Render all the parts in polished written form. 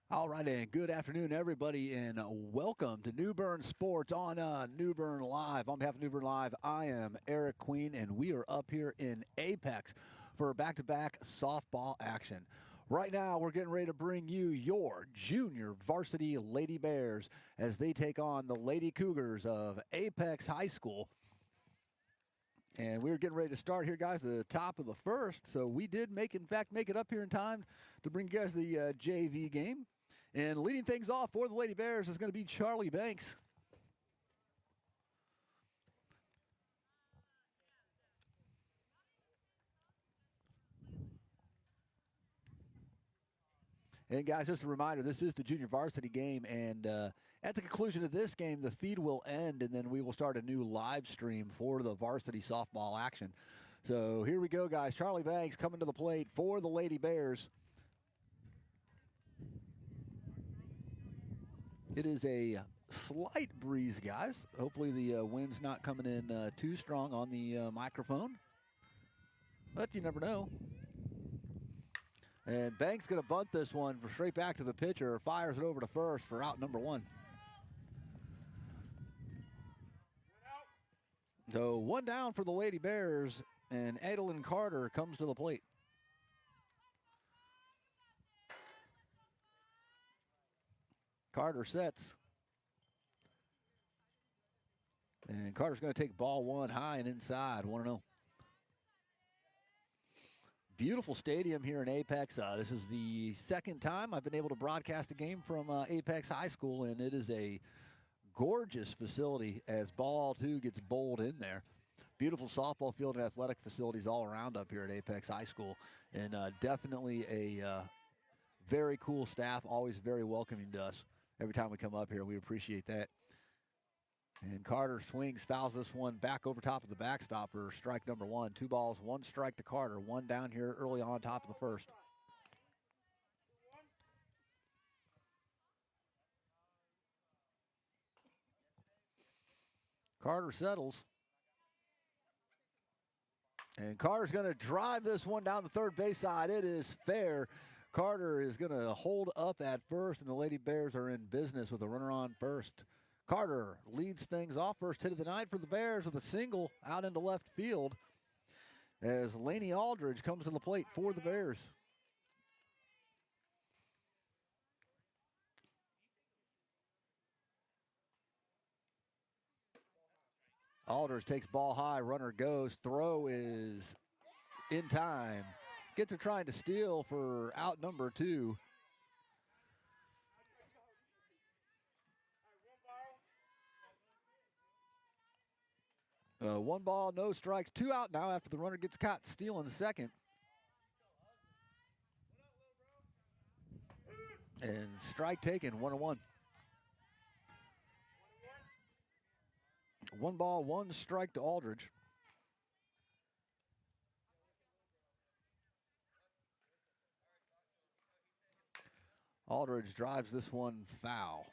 All right, and good afternoon, everybody, and welcome to New Bern Sports on New Bern Live. On behalf of New Bern Live, I am Eric Queen, and we are up here in Apex for back-to-back softball action. Right now, we're getting ready to bring you your junior varsity Lady Bears as they take on the Lady Cougars of Apex High School. And we're getting ready to start here, guys, at the top of the first. So we did make it up here in time to bring you guys the JV game. And leading things off for the Lady Bears is going to be Charlie Banks. And guys, just a reminder, this is the junior varsity game, and at the conclusion of this game, the feed will end, and then we will start a new live stream for the varsity softball action. So here we go, guys. Charlie Banks coming to the plate for the Lady Bears. It is a slight breeze, guys. Hopefully the wind's not coming in too strong on the microphone, but you never know. And Banks going to bunt this one for straight back to the pitcher. Fires it over to first for out number one. So one down for the Lady Bears, and Adeline Carter comes to the plate. Carter sets. And Carter's going to take ball one high and inside, 1-0. Beautiful stadium here in Apex. This is the second time I've been able to broadcast a game from Apex High School, and it is a gorgeous facility as ball two gets bowled in there. Beautiful softball field and athletic facilities all around up here at Apex High School, and definitely a very cool staff, always very welcoming to us every time we come up here. We appreciate that. And Carter swings, fouls this one back over top of the backstop for strike number one. 2 balls, 1 strike to Carter. One down here early on top of the first. Carter settles. And Carter's going to drive this one down the third base side. It is fair. Carter is going to hold up at first, and the Lady Bears are in business with a runner on first. Carter leads things off. First hit of the night for the Bears with a single out into left field as Laney Aldridge comes to the plate for the Bears. Aldridge takes ball high, runner goes. Throw is in time. Gets her trying to steal for out number 2. 1 ball, no strikes, 2 out now after the runner gets caught stealing the second. And strike taken, 1-1. 1 ball, 1 strike to Aldridge. Aldridge drives this one foul.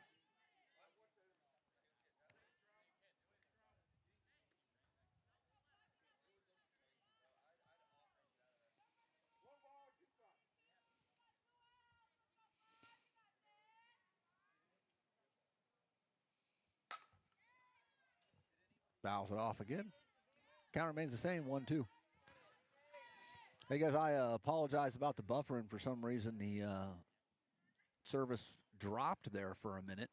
Fouls it off again. Count remains the same, 1-2. Hey guys, I apologize about the buffering. For some reason, the service dropped there for a minute.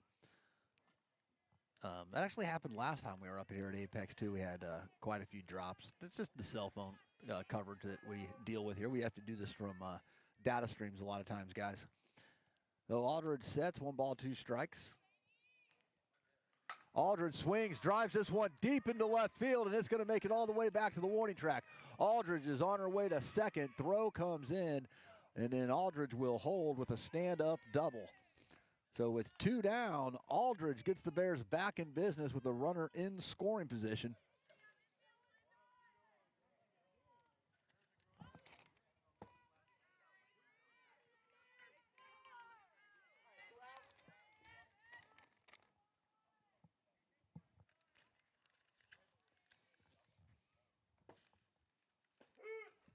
That actually happened last time we were up here at Apex too. We had quite a few drops. It's just the cell phone coverage that we deal with here. We have to do this from data streams a lot of times, guys. So Aldridge sets, 1 ball, 2 strikes. Aldridge swings, drives this one deep into left field, and it's going to make it all the way back to the warning track. Aldridge is on her way to second. Throw comes in, and then Aldridge will hold with a stand-up double. So with 2 down, Aldridge gets the Bears back in business with the runner in scoring position.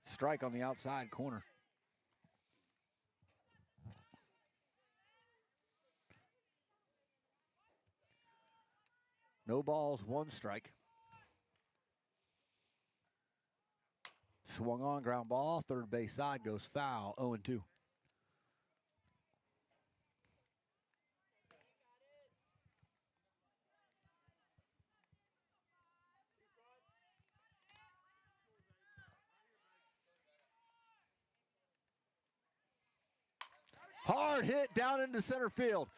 Strike on the outside corner. No balls, 1 strike. Swung on, ground ball, third base side goes foul, 0-2. Hard hit down into center field.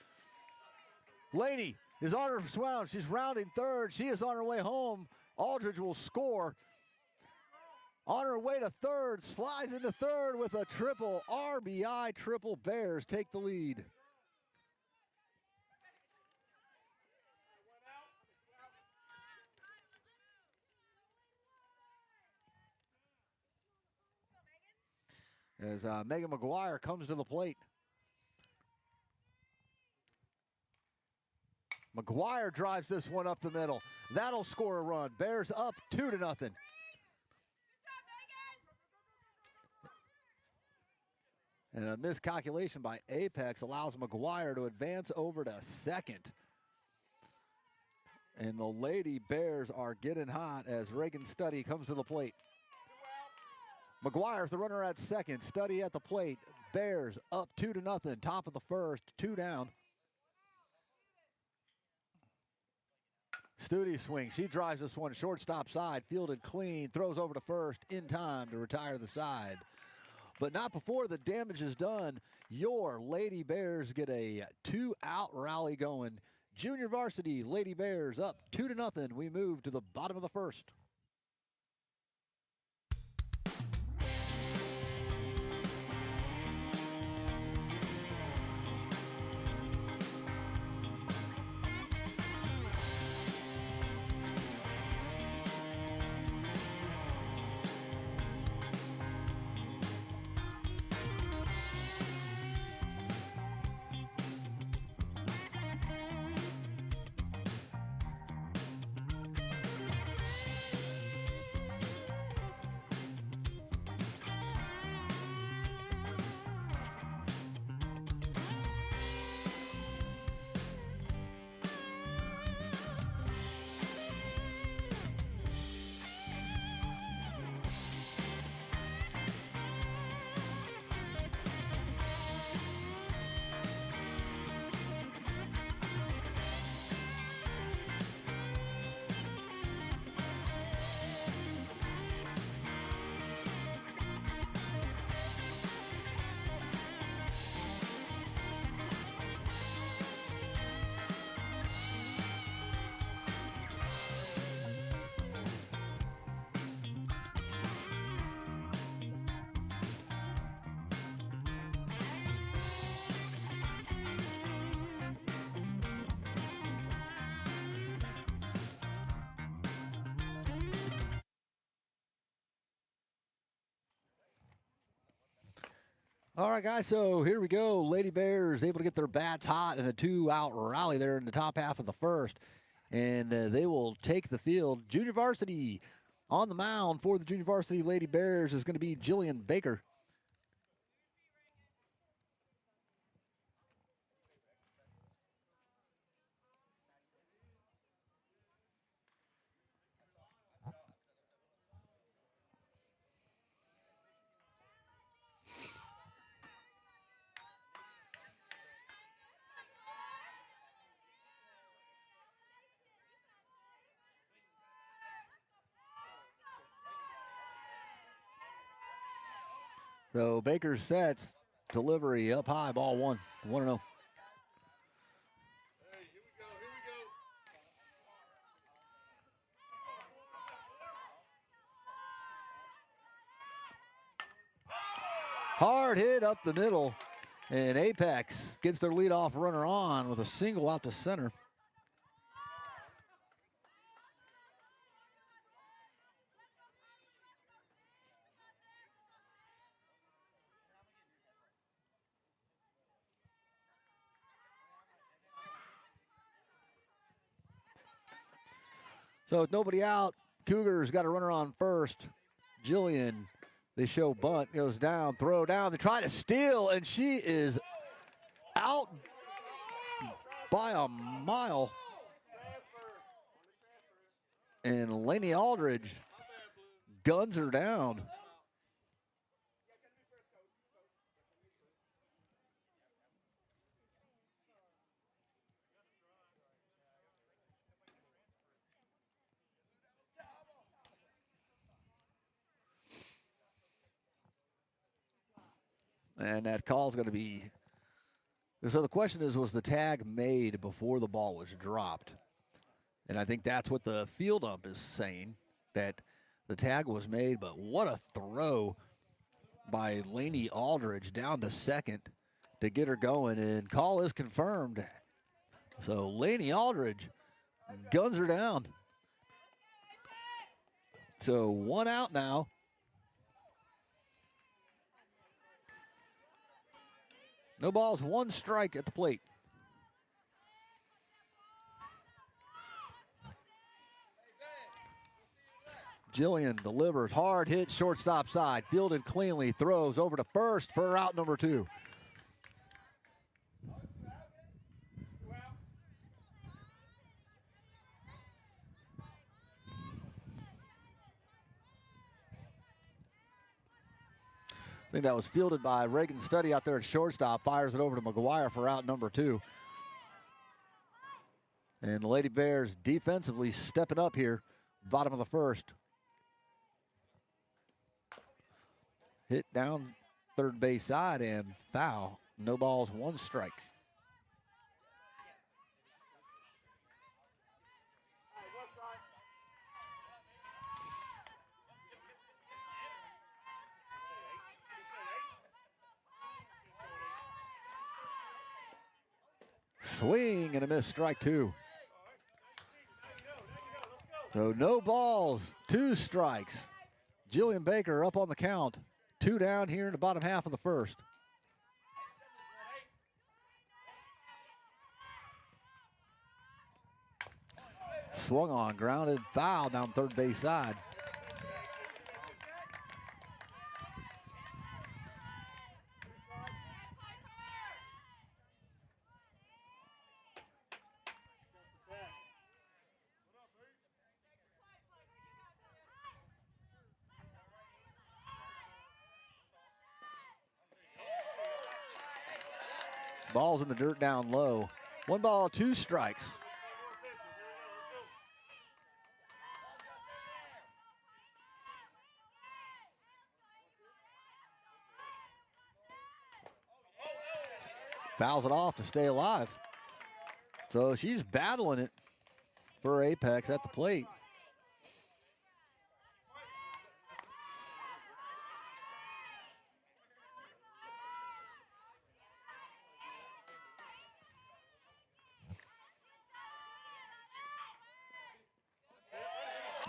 Laney is on her round. She's rounding third. She is on her way home. Aldridge will score. On her way to third, slides into third with a triple RBI triple. Bears take the lead. As Megan McGuire comes to the plate. McGuire drives this one up the middle. That'll score a run. Bears up 2-0. And a miscalculation by Apex allows McGuire to advance over to second. And the Lady Bears are getting hot as Reagan Studdy comes to the plate. McGuire's the runner at second. Studdy at the plate. Bears up 2-0. Top of the first, 2 down. Studi swing. She drives this one shortstop side, fielded clean, throws over to first in time to retire the side. But not before the damage is done. Your Lady Bears get a 2-out rally going. Junior varsity Lady Bears up 2-0. We move to the bottom of the first. All right, guys, so here we go. Lady Bears able to get their bats hot in a 2-out rally there in the top half of the first. And they will take the field. Junior varsity on the mound for the junior varsity Lady Bears is going to be Jillian Baker. So Baker sets, delivery up high, ball 1, 1-0. Hard hit up the middle, and Apex gets their leadoff runner on with a single out to center. So with nobody out, Cougars got a runner on first. Jillian, they show bunt, goes down, throw down. They try to steal, and she is out by a mile. And Laney Aldridge guns her down. And that call is going to be. So the question is, was the tag made before the ball was dropped? And I think that's what the field ump is saying, that the tag was made. But what a throw by Laney Aldridge down to second to get her going. And call is confirmed. So Laney Aldridge guns her down. So 1 out now. No balls, 1 strike at the plate. Jillian delivers, hard hit, shortstop side, fielded cleanly, throws over to first for out number 2. I think that was fielded by Reagan Studdy out there at shortstop, fires it over to McGuire for out number 2. And the Lady Bears defensively stepping up here, bottom of the first. Hit down third base side and foul. No balls, 1 strike. Swing and a miss, strike 2. So no balls, 2 strikes. Jillian Baker up on the count. 2 down here in the bottom half of the first. Swung on, grounded, foul down third base side. Ball's in the dirt down low. 1 ball, 2 strikes. Fouls it off to stay alive. So she's battling it for Apex at the plate.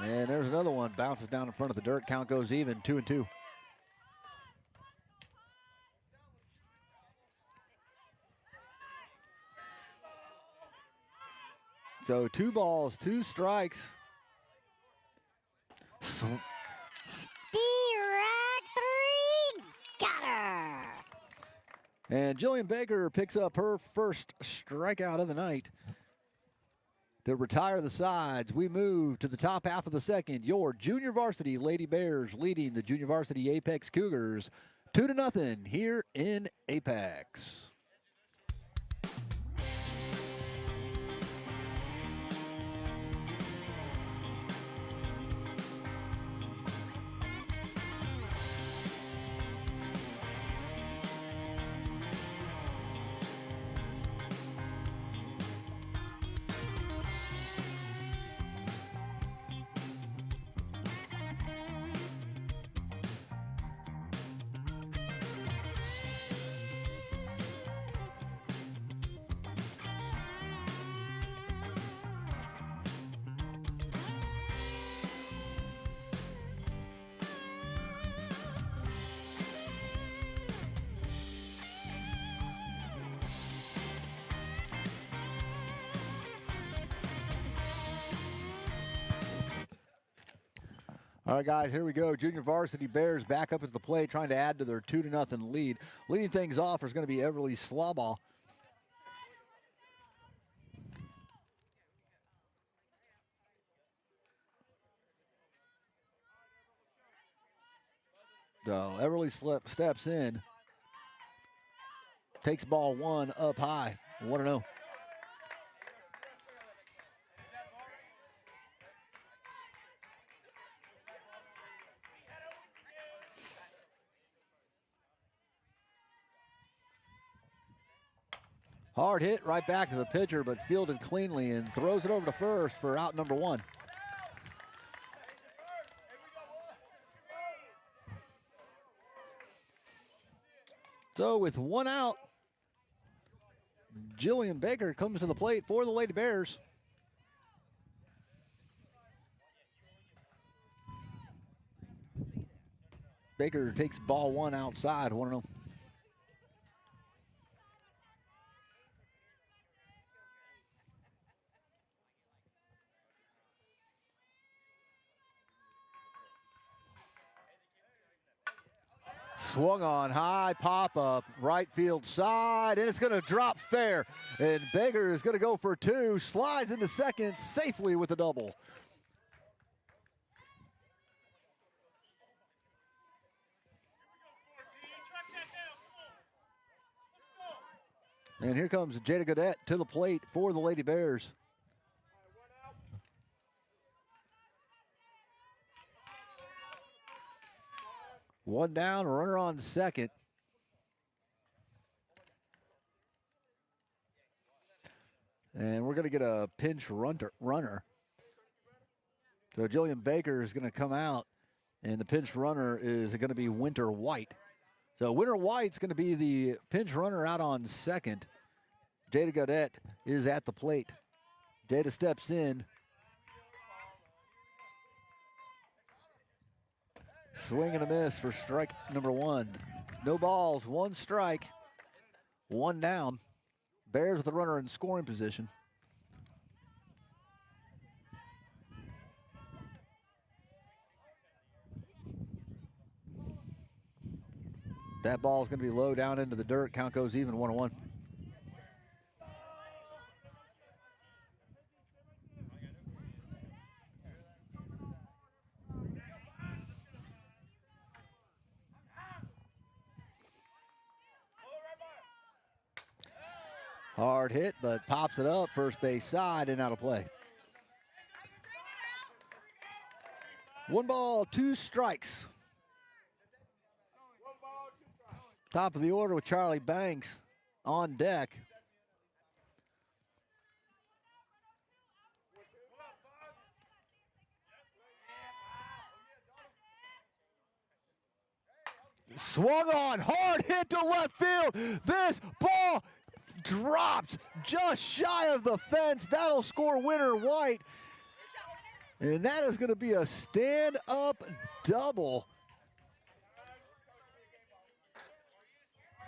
And there's another one, bounces down in front of the dirt. Count goes even, 2-2. So 2 balls, 2 strikes. Strike 3, got her. And Jillian Baker picks up her first strikeout of the night. To retire the sides, we move to the top half of the second. Your junior varsity Lady Bears leading the junior varsity Apex Cougars 2-0 here in Apex. All right, guys, here we go. Junior varsity Bears back up at the plate, trying to add to their 2-0 lead. Leading things off is going to be Everly Slawball. So Everly steps in, takes ball 1 up high, 1-0. Hard hit right back to the pitcher, but fielded cleanly and throws it over to first for out number 1. So with 1 out, Jillian Baker comes to the plate for the Lady Bears. Baker takes ball 1 outside, 1-0. Swung on high, pop up, right field side, and it's going to drop fair. And Baker is going to go for 2, slides into second safely with a double. And here comes Jada Gaudette to the plate for the Lady Bears. One down, runner on second. And we're going to get a pinch runner. So Jillian Baker is going to come out, and the pinch runner is going to be Winter White. So Winter White's going to be the pinch runner out on second. Jada Gaudette is at the plate. Jada steps in. Swing and a miss for strike number 1. No balls, 1 strike, 1 down. Bears with the runner in scoring position. That ball is going to be low down into the dirt. Count goes even, 1-1. Hard hit, but pops it up first base side and out of play. 1 ball, 2 strikes. Top of the order with Charlie Banks on deck. Swung on, hard hit to left field. This ball dropped just shy of the fence. That'll score Winter White. And that is going to be a stand-up double.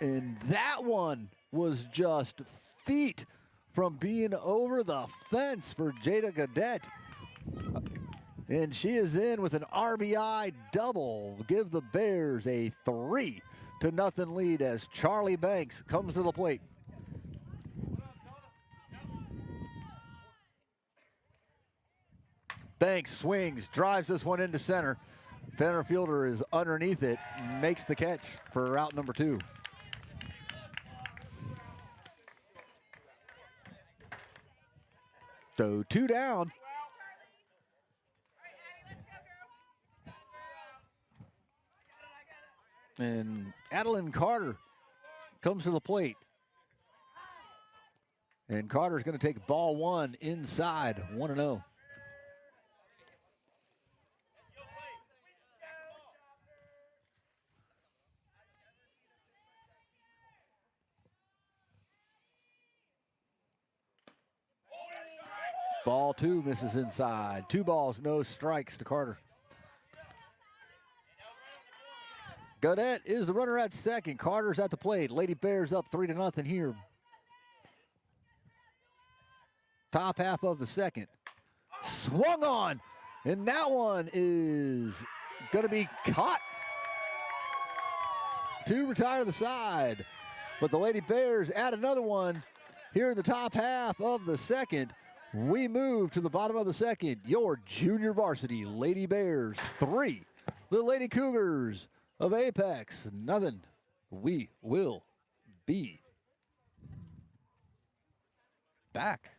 And that one was just feet from being over the fence for Jada Gaudette. And she is in with an RBI double. Give the Bears a 3-0 lead as Charlie Banks comes to the plate. Banks swings, drives this one into center. Center fielder is underneath it, makes the catch for out number 2. So 2 down. And Adeline Carter comes to the plate. And Carter's going to take ball 1 inside, 1-0. Ball 2 misses inside. 2 balls, no strikes to Carter. Gaudette is the runner at second. Carter's at the plate. Lady Bears up 3-0 here. Top half of the second. Swung on, and that one is going to be caught. 2 retire to the side. But the Lady Bears add another one here in the top half of the second. We move to the bottom of the second. Your junior varsity Lady Bears 3. The Lady Cougars of Apex. Nothing. We will be back.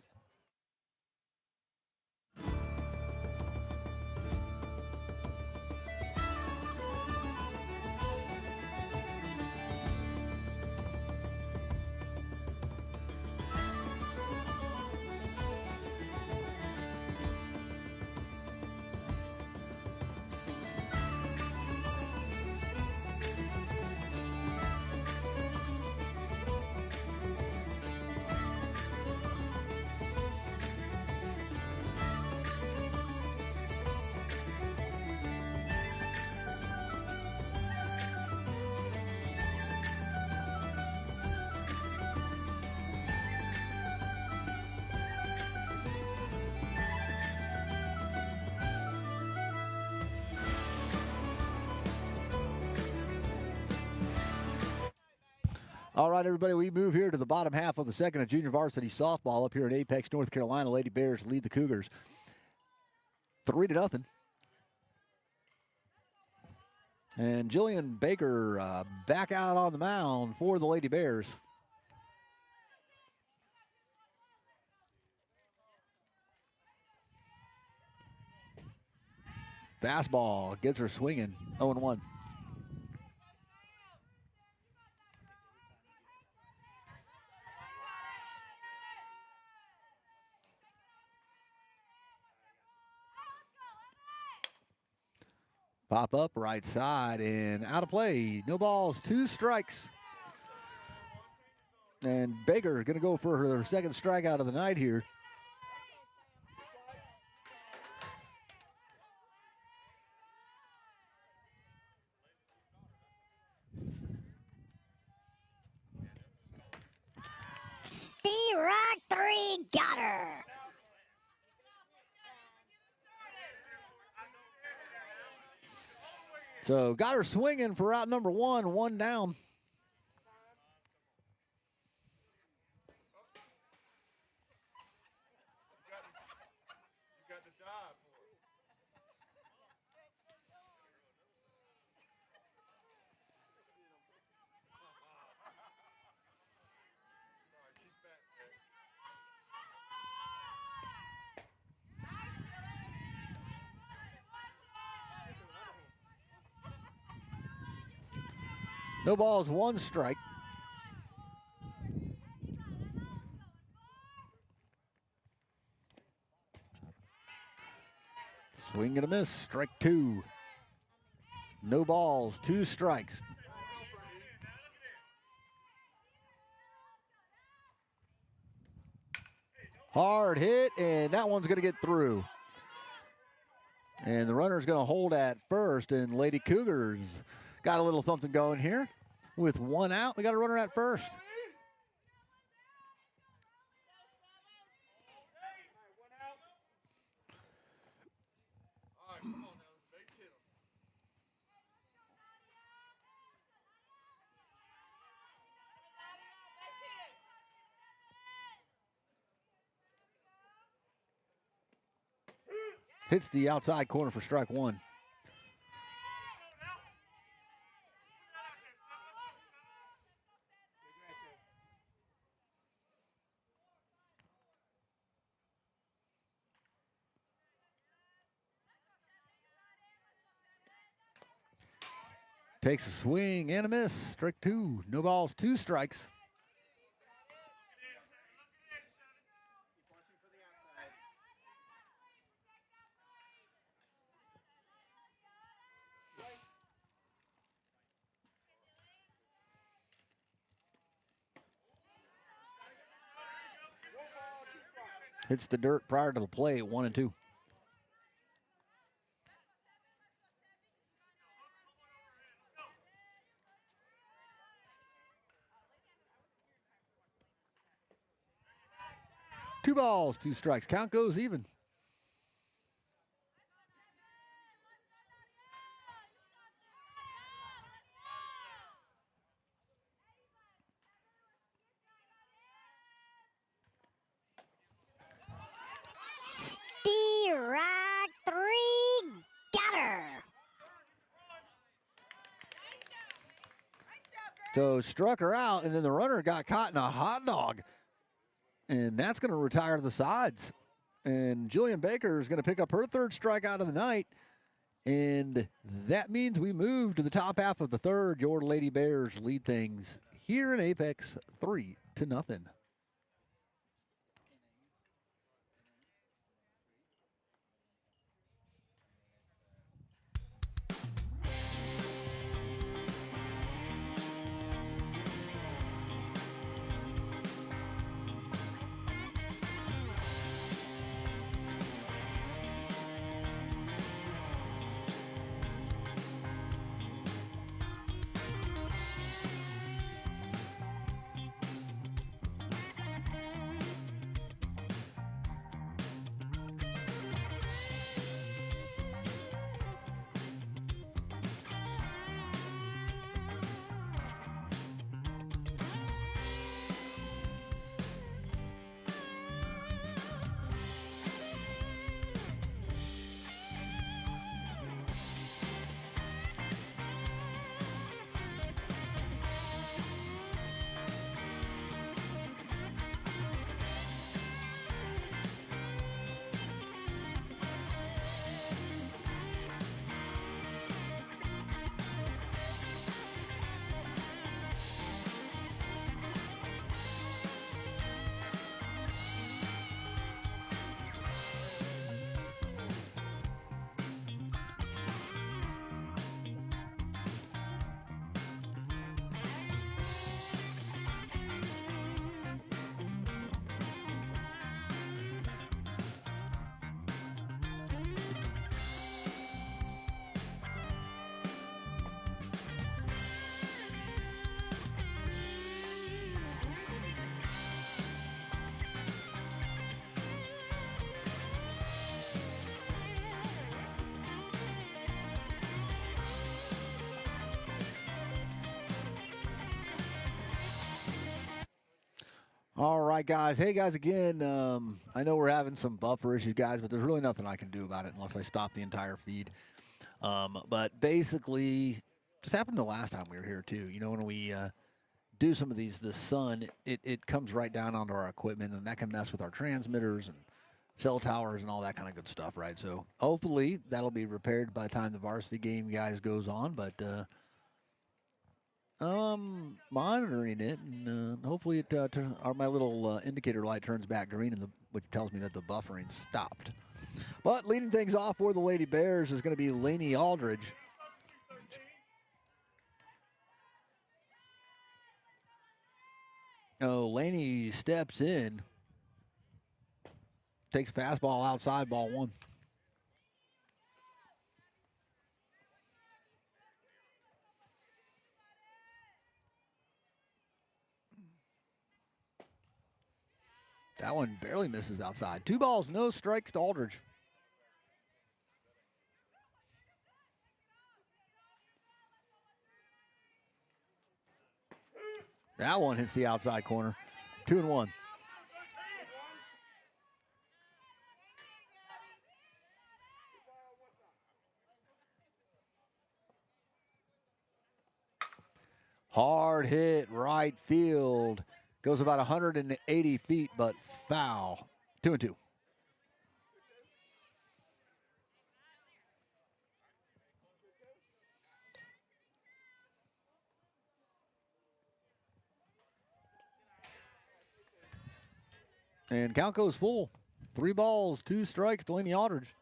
All right, everybody, we move here to the bottom half of the second of junior varsity softball up here in Apex, North Carolina. Lady Bears lead the Cougars 3-0. And Jillian Baker back out on the mound for the Lady Bears. Fastball gets her swinging, 0-1. Pop up right side and out of play. No balls, 2 strikes. And Baker going to go for her second strikeout of the night here. Rock 3 got her. So got her swinging for out number 1, 1 down. No balls, 1 strike. Swing and a miss, strike 2. No balls, 2 strikes. Hard hit, and that one's going to get through. And the runner's going to hold at first, and Lady Cougars got a little something going here. With 1 out, we got a runner at first. Hits the outside corner for strike 1. Takes a swing and a miss. Strike 2. No balls, 2 strikes. Hits the dirt prior to the play at 1-2. Two balls, 2 strikes. Count goes even. Rock 3 got her. So struck her out, and then the runner got caught in a hot dog. And that's going to retire the sides. And Jillian Baker is going to pick up her third strikeout of the night. And that means we move to the top half of the third. Your Lady Bears lead things here in Apex 3-0. All right, guys. Hey, guys, again, I know we're having some buffer issues, guys, but there's really nothing I can do about it unless I stop the entire feed. But basically, just happened the last time we were here, too. You know, when we do some of these, the sun, it comes right down onto our equipment, and that can mess with our transmitters and cell towers and all that kind of good stuff, right? So hopefully that'll be repaired by the time the varsity game, guys, goes on. But monitoring it, and hopefully it my little indicator light turns back green, which tells me that the buffering stopped. But leading things off for the Lady Bears is going to be Lainey Aldridge. Oh, Lainey steps in, takes fastball outside, ball one. That one barely misses outside. 2 balls, no strikes to Aldridge. That one hits the outside corner. 2-1. Hard hit right field. Goes about 180 feet, but foul. 2-2. And count goes full. 3 balls, 2 strikes to Lainey Aldridge.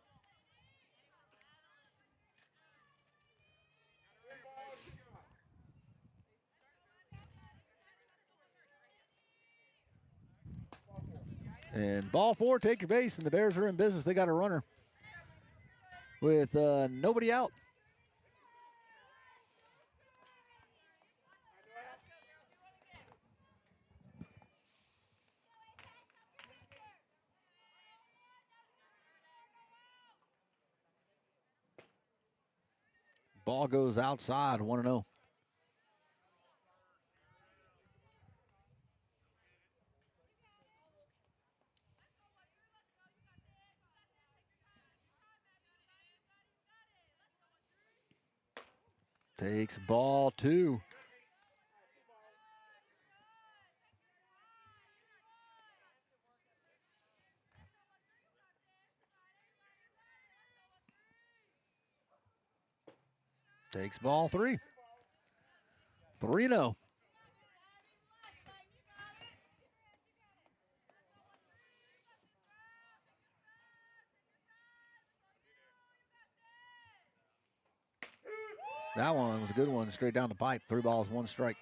And ball 4, take your base, and the Bears are in business. They got a runner with nobody out. Ball goes outside, 1-0. Takes ball 2. Takes ball 3. 3-0. That one was a good one, straight down the pipe. 3 balls, 1 strike.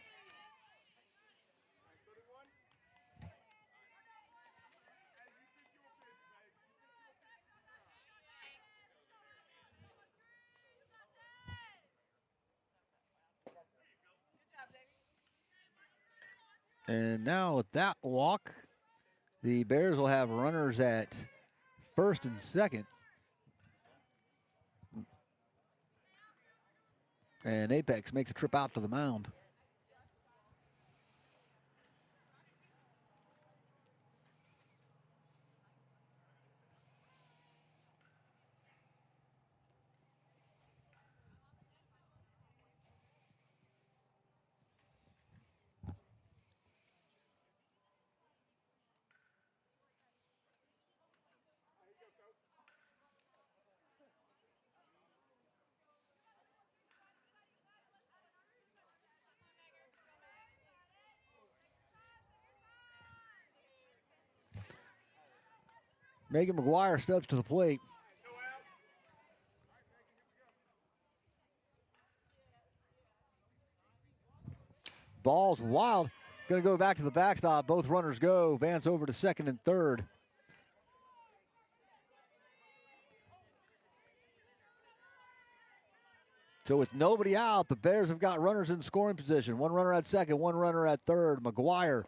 And now with that walk, the Bears will have runners at first and second. And Apex makes a trip out to the mound. Megan McGuire steps to the plate. Ball's wild. Going to go back to the backstop. Both runners go. Vance over to second and third. So with nobody out, the Bears have got runners in scoring position. 1 runner at second, 1 runner at third. McGuire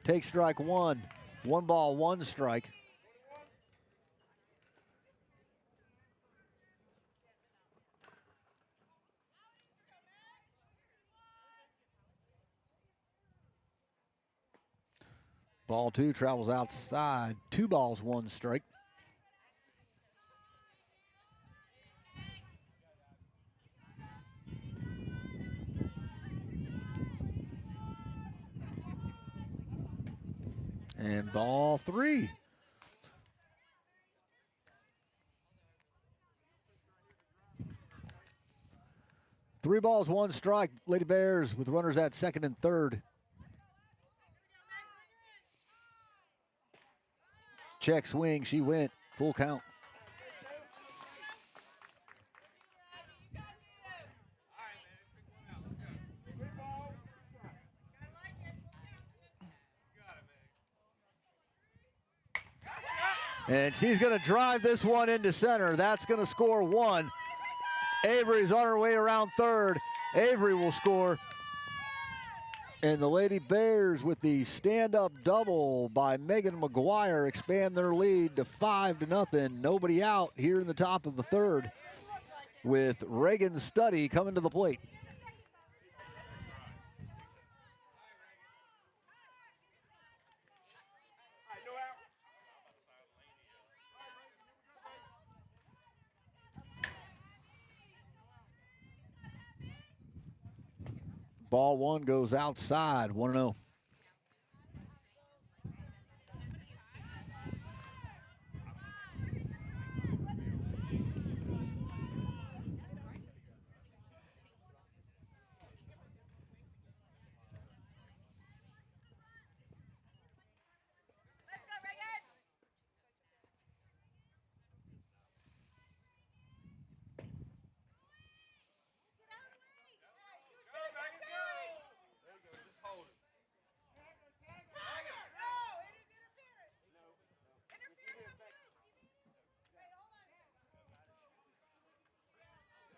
takes strike 1. 1 ball, 1 strike. Ball 2 travels outside. 2 balls, 1 strike. And ball 3. Three balls, 1 strike. Lady Bears with runners at second and third. Check swing. She went. Full count. And she's going to drive this one into center. That's going to score 1. Avery's on her way around third. Avery will score. And the Lady Bears with the stand-up double by Megan McGuire expand their lead to 5-0. Nobody out here in the top of the third with Reagan Studdy coming to the plate. Ball 1 goes outside, 1-0.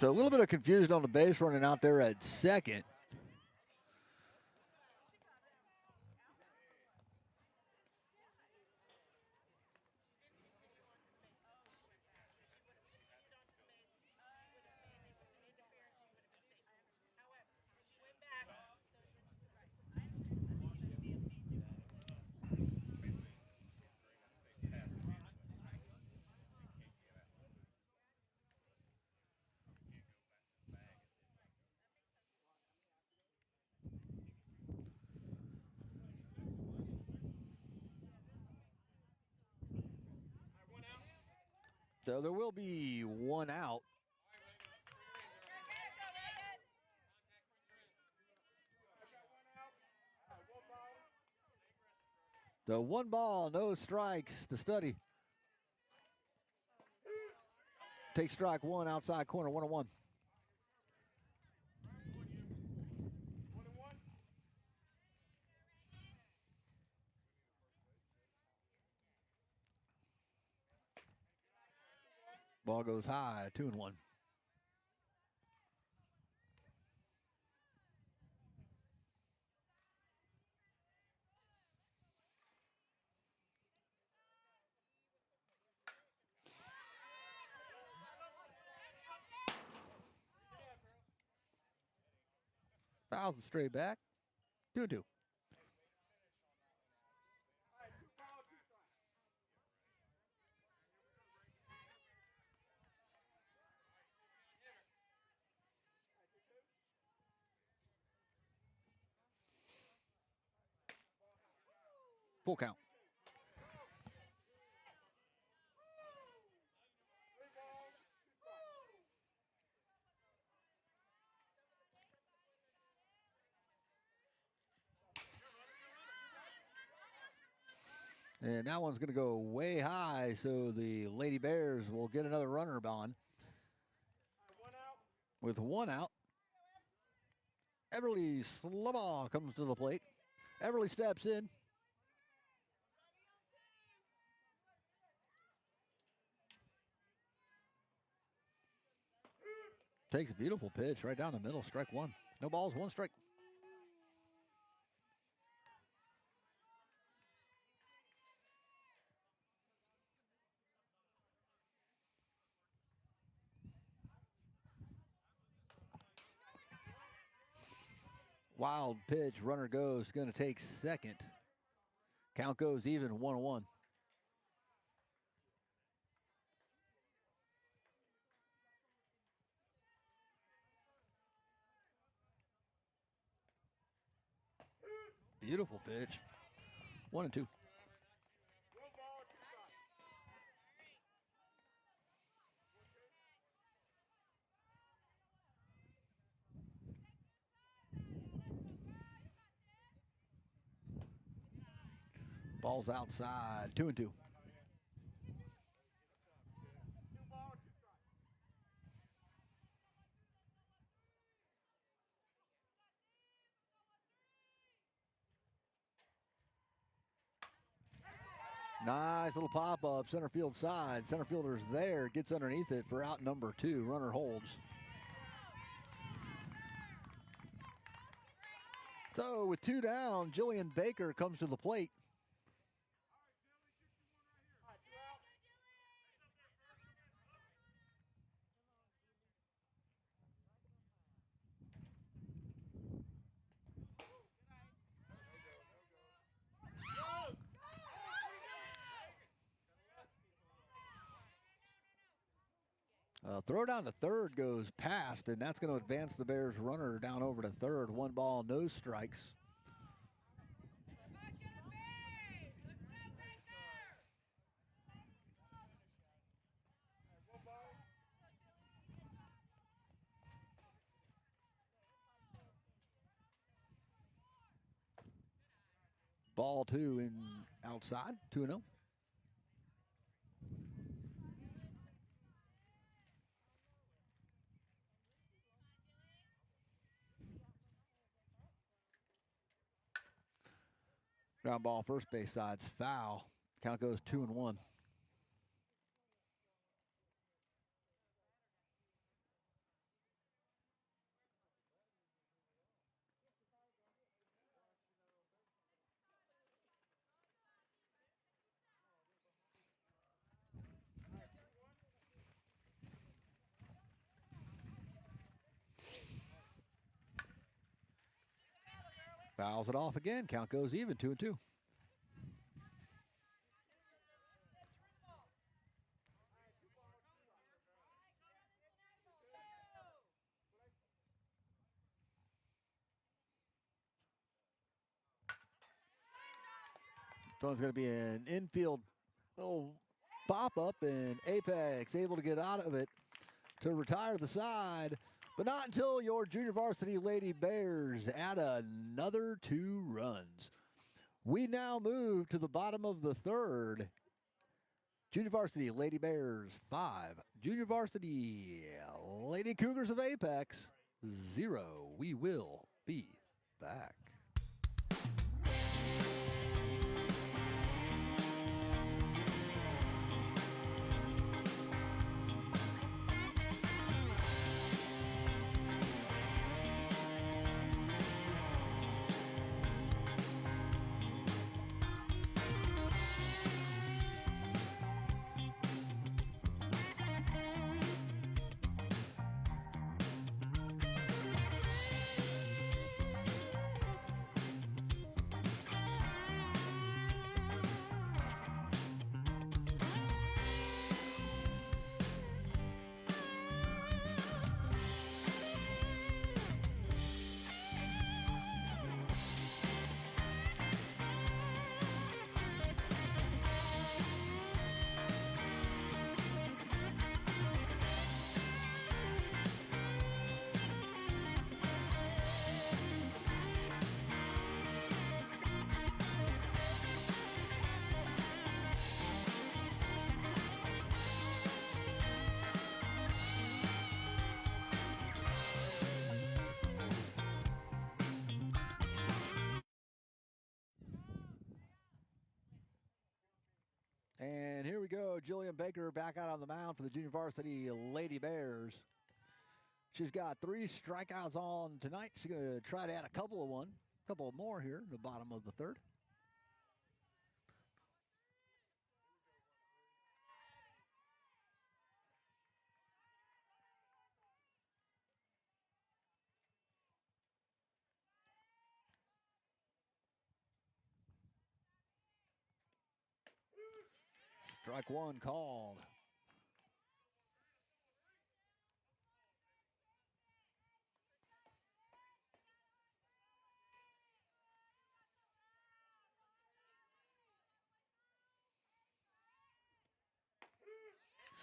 So a little bit of confusion on the base running out there at second. So there will be 1 out. The 1 ball, no strikes. The study. Take strike 1 outside corner, 1-1. Ball goes high, 2-1. Fouls it straight back, 2-2. Full count. And that one's going to go way high, so the Lady Bears will get another runner on. With 1 out, Everly Sluball comes to the plate. Everly steps in. Takes a beautiful pitch right down the middle, strike 1. No balls, 1 strike. Wild pitch, runner goes, going to take second. Count goes even, 1-1. Beautiful pitch. 1-2. Ball's outside, 2-2. Nice little pop-up, center field side. Center fielder's there, gets underneath it for out number 2. Runner holds. So with 2 down, Jillian Baker comes to the plate. Throw down to third goes past, and that's going to advance the Bears runner down over to third. 1 ball, no strikes. Ball 2 in outside, 2-0. Ground ball, first base side's foul. Count goes 2-1. Fouls it off again. Count goes even, 2-2. So it's going to be an infield little pop-up, and Apex able to get out of it to retire the side, but not until your junior varsity Lady Bears add another 2 runs. We now move to the bottom of the third. Junior varsity Lady Bears 5. Junior varsity Lady Cougars of Apex 0. We will be back. And here we go. Jillian Baker back out on the mound for the junior varsity Lady Bears. She's got 3 strikeouts on tonight. She's going to try to add a couple more here in the bottom of the third. Strike 1 called.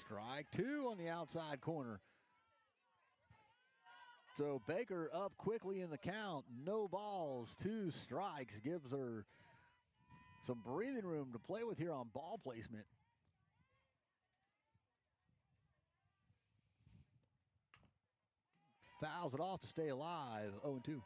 Strike 2 on the outside corner. So Baker up quickly in the count. No balls, 2 strikes. Gives her some breathing room to play with here on ball placement. Fouls it off to stay alive. 0-2.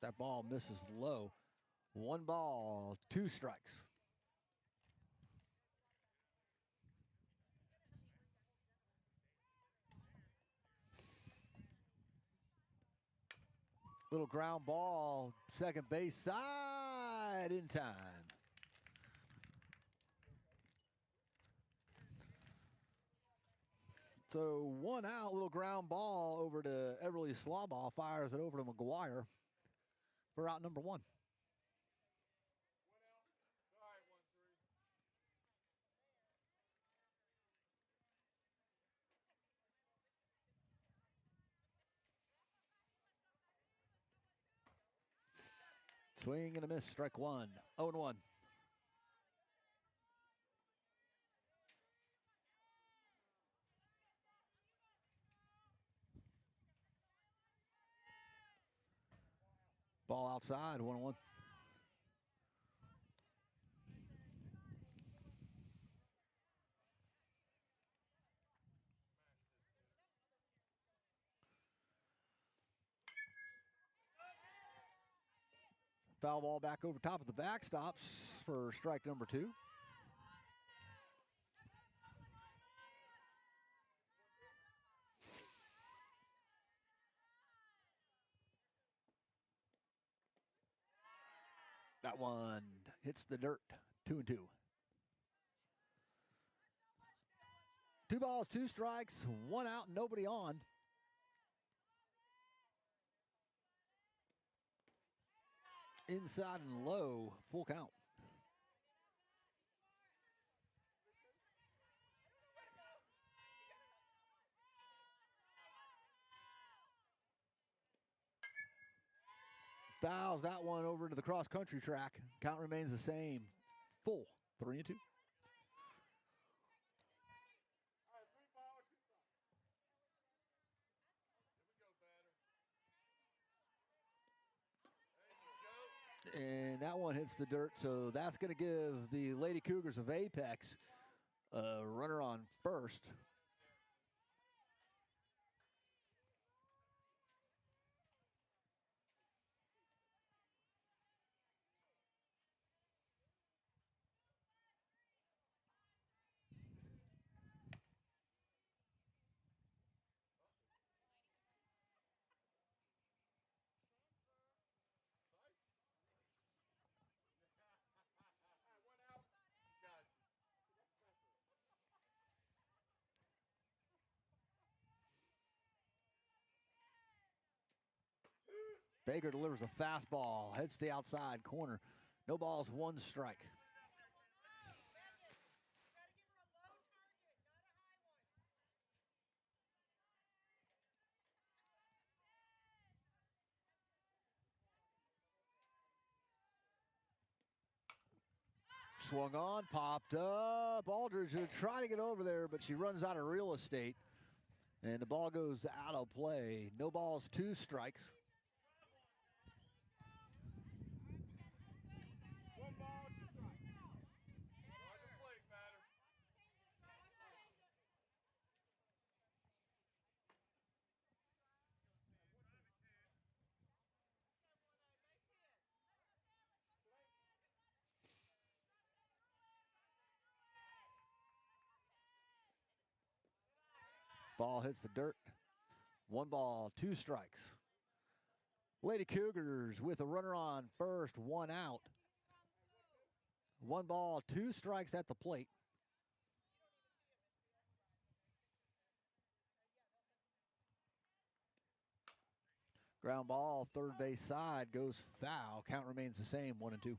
That ball misses low. 1 ball, 2 strikes. Little ground ball, second base side in time. So 1 out, little ground ball over to Everly Slawball, fires it over to McGuire for out number 1. Swing and a miss, strike 1, 0-1. Ball outside, 1-1. Foul ball back over top of the backstops for strike number 2. That one hits the dirt, 2-2. 2 balls, 2 strikes, 1 out, nobody on. Inside and low, full count. Fouls that one over to the cross-country track. Count remains the same. Full 3-2. And that one hits the dirt, so that's going to give the Lady Cougars of Apex a runner on first. Baker delivers a fastball, hits the outside corner. No balls, one strike. Swung on, popped up. Aldridge is trying to get over there, but she runs out of real estate. And the ball goes out of play. No balls, two strikes. Ball hits the dirt. One ball, two strikes. Lady Cougars with a runner on first, one out. One ball, two strikes at the plate. Ground ball, third base side, goes foul. Count remains the same, 1-2.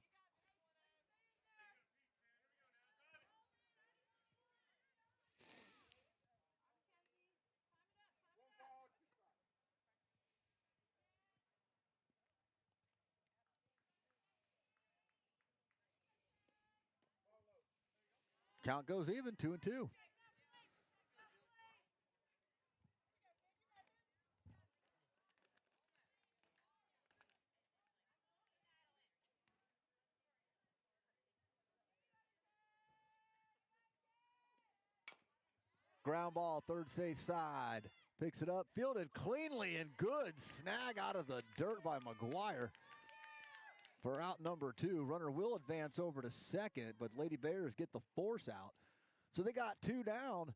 Count goes even, 2-2. Ground ball, third base side. Picks it up, fielded cleanly and good. Snag out of the dirt by McGuire for out number two. Runner will advance over to second, but Lady Bears get the force out. So they got two down,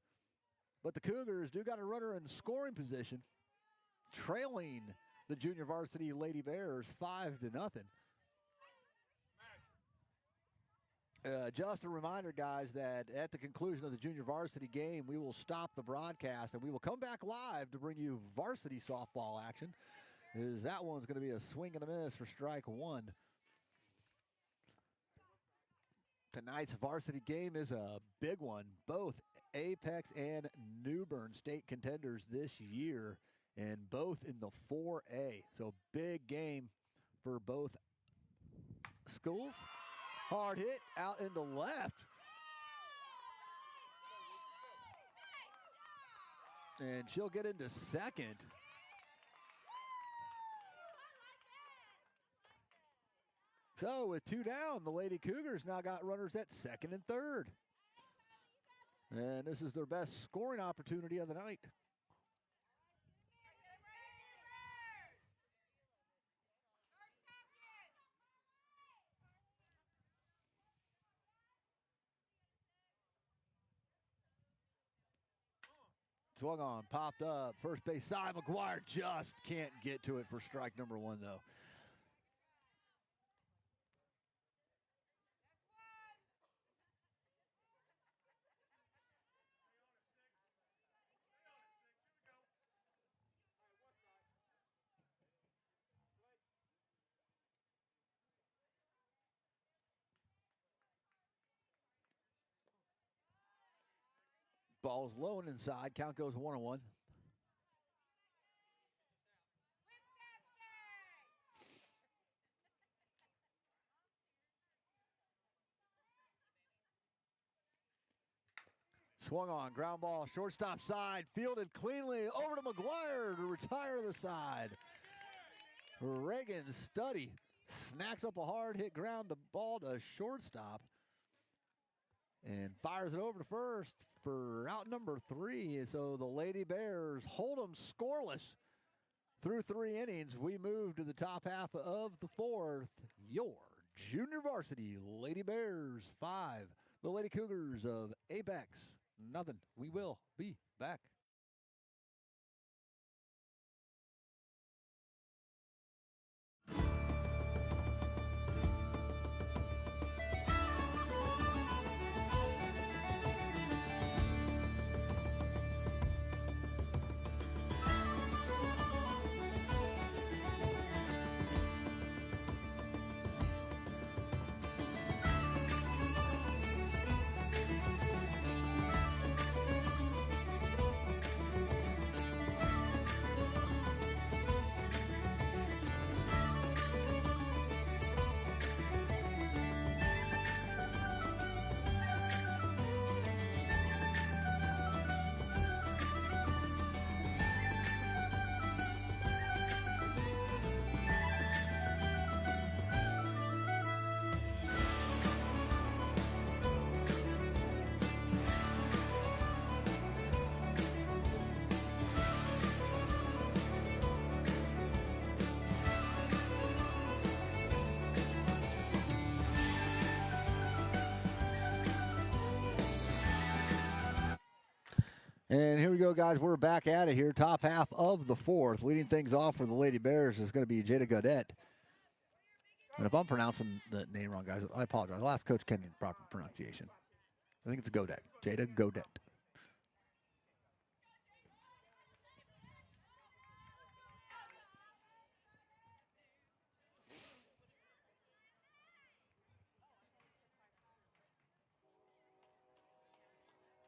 but the Cougars do got a runner in scoring position, trailing the junior varsity Lady Bears 5-0. Just a reminder, guys, that at the conclusion of the junior varsity game, we will stop the broadcast and we will come back live to bring you varsity softball action. That one's going to be a swing and a miss for strike one. Tonight's varsity game is a big one. Both Apex and New Bern state contenders this year, and both in the 4A. So big game for both schools. Hard hit out into left. And she'll get into second. So with two down, the Lady Cougars now got runners at second and third. And this is their best scoring opportunity of the night. Swung on, popped up, first base side. McGuire just can't get to it for strike number one, though. Ball's low and inside. Count goes 1-1. Swung on, ground ball, shortstop side, fielded cleanly over to McGuire to retire the side. Reagan Study snacks up a hard hit ground ball to shortstop and fires it over to first for out number 3. So the Lady Bears hold them scoreless through 3 innings. We move to the top half of the 4th. Your junior varsity Lady Bears 5. The Lady Cougars of Apex nothing. We will be back. And here we go, guys. We're back at it here. Top half of the 4th. Leading things off for the Lady Bears is going to be Jada Godet. And if I'm pronouncing the name wrong, guys, I apologize. I'll ask Coach Kenny the proper pronunciation. I think it's Godet. Jada Godet.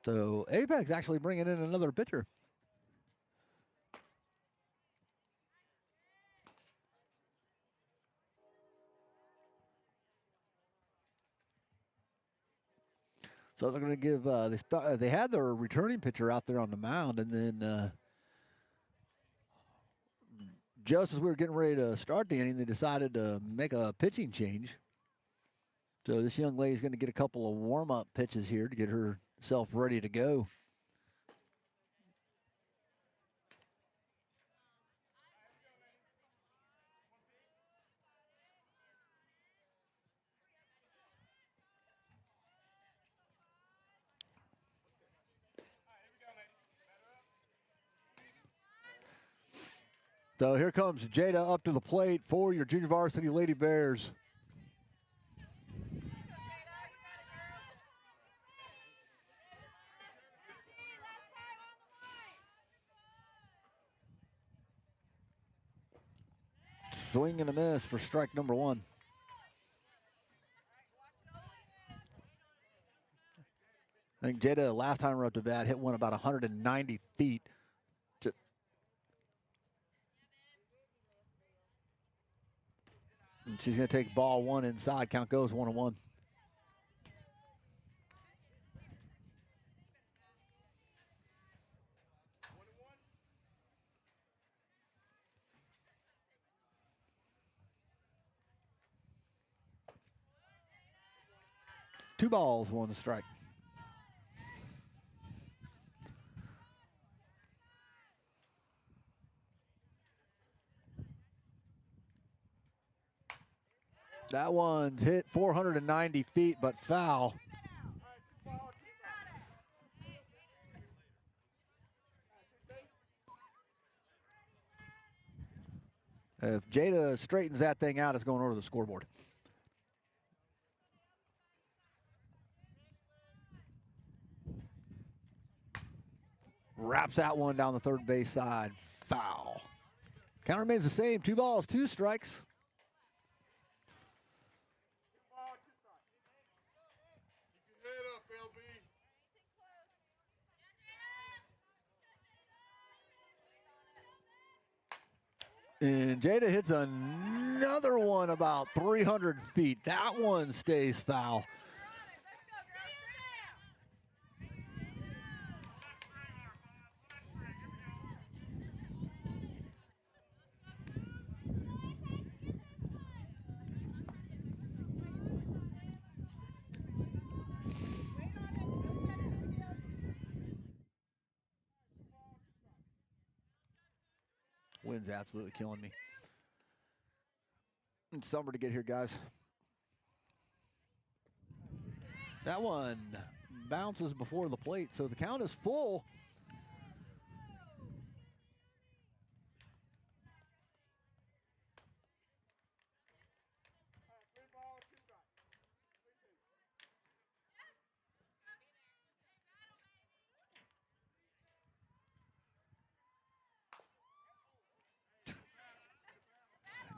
So Apex actually bringing in another pitcher. So they're going to give, they had their returning pitcher out there on the mound, and then just as we were getting ready to start the inning, they decided to make a pitching change. So this young lady's going to get a couple of warm-up pitches here to get herself ready to go. So here comes Jada up to the plate for your junior varsity Lady Bears. Swing and a miss for strike number 1. I think Jada, last time we're up to bat, hit one about 190 feet. And she's going to take ball 1 inside. Count goes 1-1. Two balls, 1 strike. That one's hit 490 feet, but foul. If Jada straightens that thing out, it's going over the scoreboard. Wraps that one down the third base side. Foul. Count remains the same. 2 balls, 2 strikes. And Jada hits another one about 300 feet. That one stays foul. wind's absolutely killing me. It's summer to get here, guys. That one bounces before the plate, so the count is full.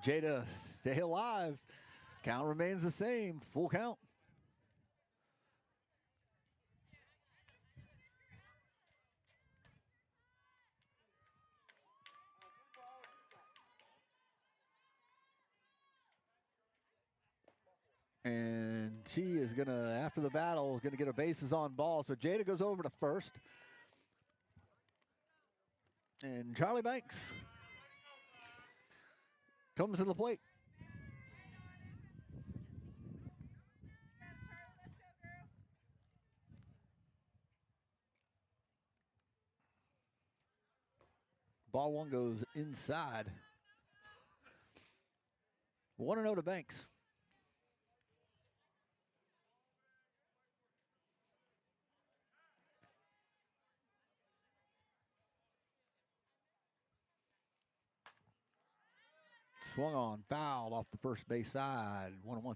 Jada, stay alive. Count remains the same. Full count. And she is going to, after the battle, going to get her bases on ball. So Jada goes over to first. And Charlie Banks comes to the plate. Ball one goes inside. 1-0 to Banks. Swung on, fouled off the first base side. 1-1.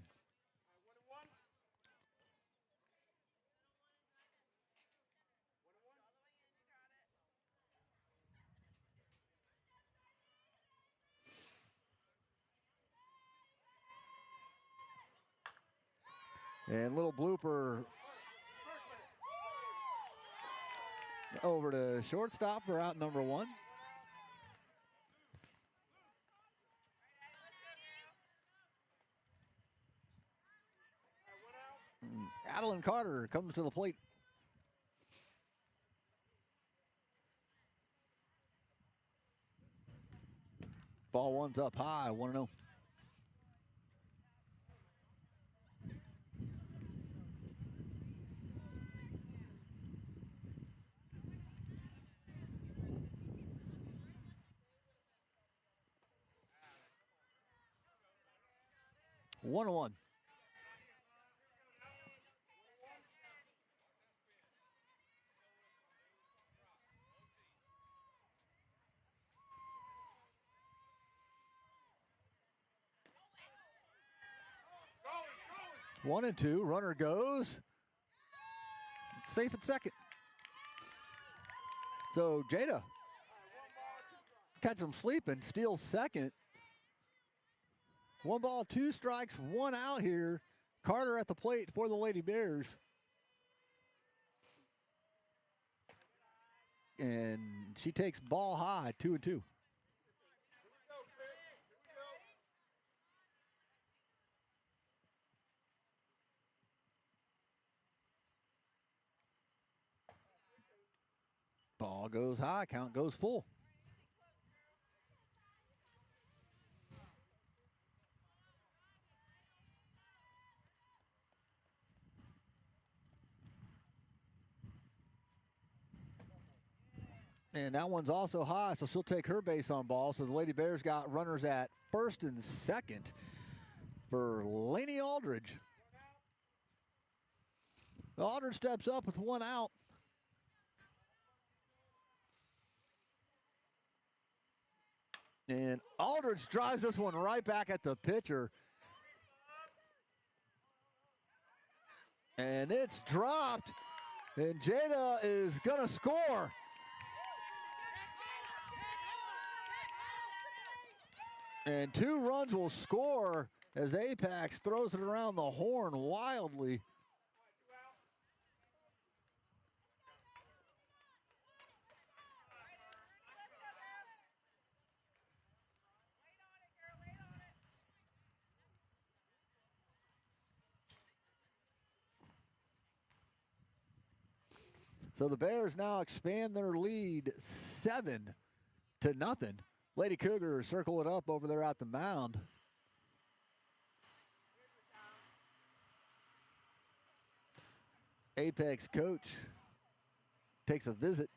And little blooper over to shortstop for out number one. Adeline Carter comes to the plate. Ball one's up high, 1-0. One on one. One and two. Runner goes. Safe at second. So Jada catch him sleeping, steals second. 1 ball, 2 strikes, 1 out here. Carter at the plate for the Lady Bears. And she takes ball high, 2-2. Ball goes high, count goes full. And that one's also high, so she'll take her base on ball. So the Lady Bears got runners at first and second for Lainey Aldridge. Aldridge steps up with 1 out. And Aldridge drives this one right back at the pitcher. And it's dropped. And Jada is going to score. And 2 runs will score as Apex throws it around the horn wildly. So the Bears now expand their lead 7-0. Lady Cougars circle it up over there at the mound. Apex coach takes a visit.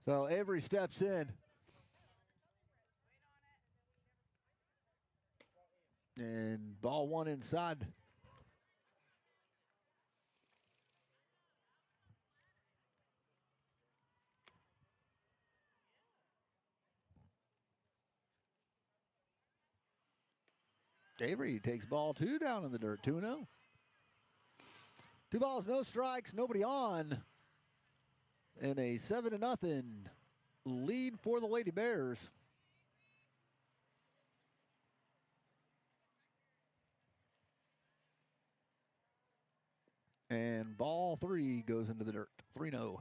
So Avery steps in. And ball one inside. Avery takes ball two down in the dirt, 2-0. 2 balls, no strikes, nobody on. And a 7-0 lead for the Lady Bears. And ball three goes into the dirt, 3-0.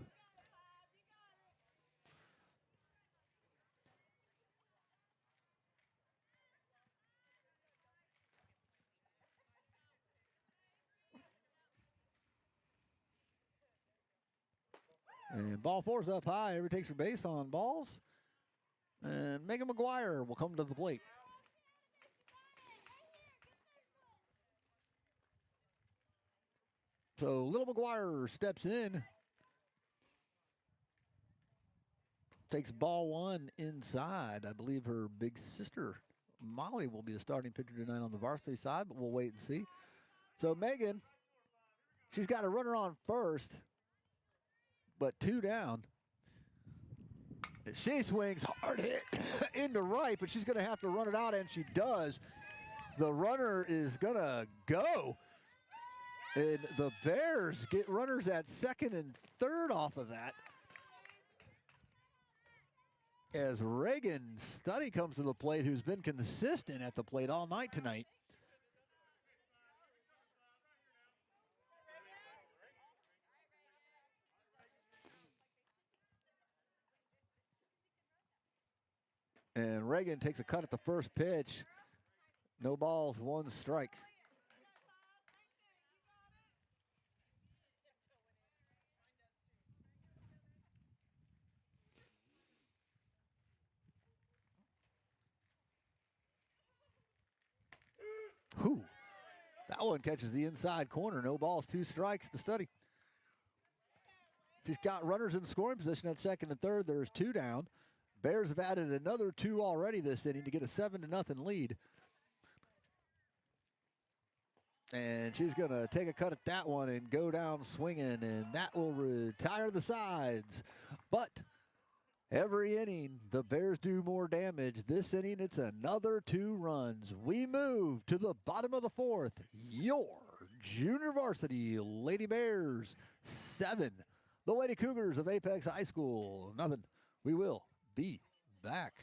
And ball four's up high. Avery takes her base on balls. And Megan McGuire will come to the plate. So Little McGuire steps in. Takes ball one inside. I believe her big sister, Molly, will be the starting pitcher tonight on the varsity side, but we'll wait and see. So Megan, she's got a runner on first, but 2 down. She swings hard hit into right, but she's going to have to run it out, and she does. The runner is going to go. And the Bears get runners at second and third off of that. As Reagan Study comes to the plate, who's been consistent at the plate all night tonight. And Reagan takes a cut at the first pitch. No balls, 1 strike. Whew. That one catches the inside corner. No balls, 2 strikes to Study. She's got runners in scoring position at second and third. There's 2 down. Bears have added another 2 already this inning to get a 7-0 lead. And she's going to take a cut at that one and go down swinging, and that will retire the sides. But every inning, the Bears do more damage. This inning, it's another 2 runs. We move to the bottom of the 4th. Your junior varsity Lady Bears, 7. The Lady Cougars of Apex High School, nothing. We will be back.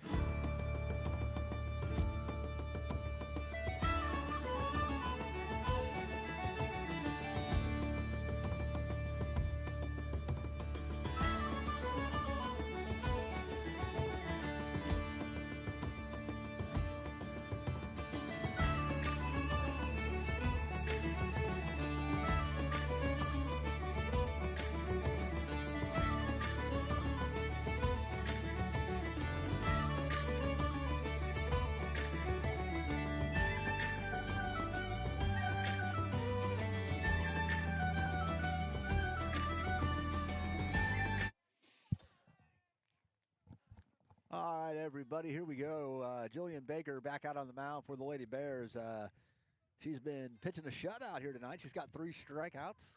All right, everybody, here we go. Jillian Baker back out on the mound for the Lady Bears. She's been pitching a shutout here tonight. She's got 3 strikeouts.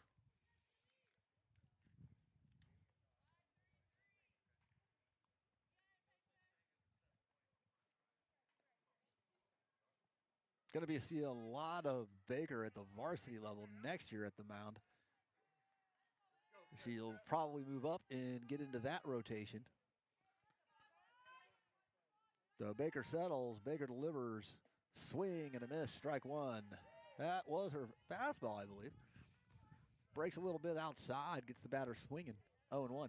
Going to be see a lot of Baker at the varsity level next year at the mound. She'll probably move up and get into that rotation. So Baker settles, Baker delivers, swing and a miss, strike 1. That was her fastball, I believe. Breaks a little bit outside, gets the batter swinging, 0-1.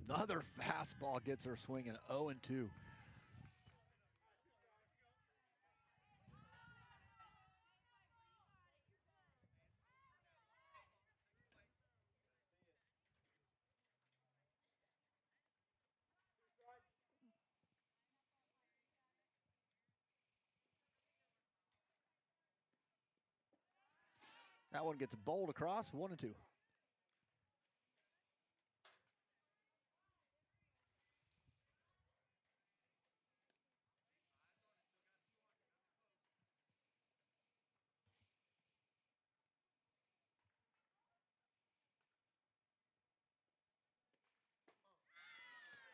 Another fastball gets her swinging, 0-2. That one gets bowled across, 1-2.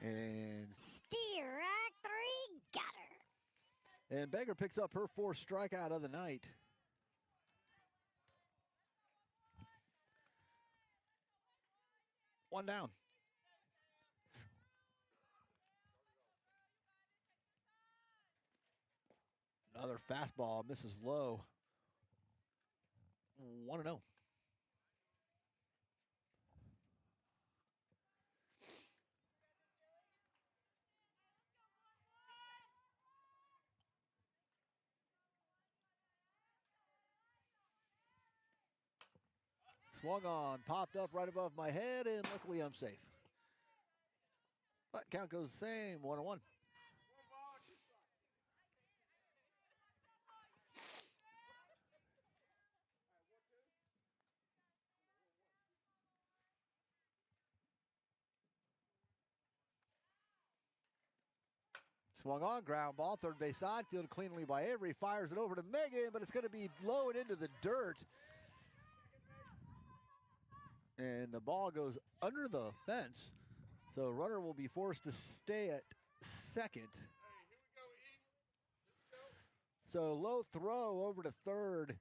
And Strike 3, got her. And Baker picks up her 4th strikeout of the night. One down. Another fastball misses low. 1-0. Swung on, popped up right above my head, and luckily I'm safe. But count goes the same, 1-1. Swung on, ground ball, third base side, fielded cleanly by Avery, fires it over to Megan, but it's going to be low and into the dirt. And the ball goes under the fence. So runner will be forced to stay at second. So low throw over to third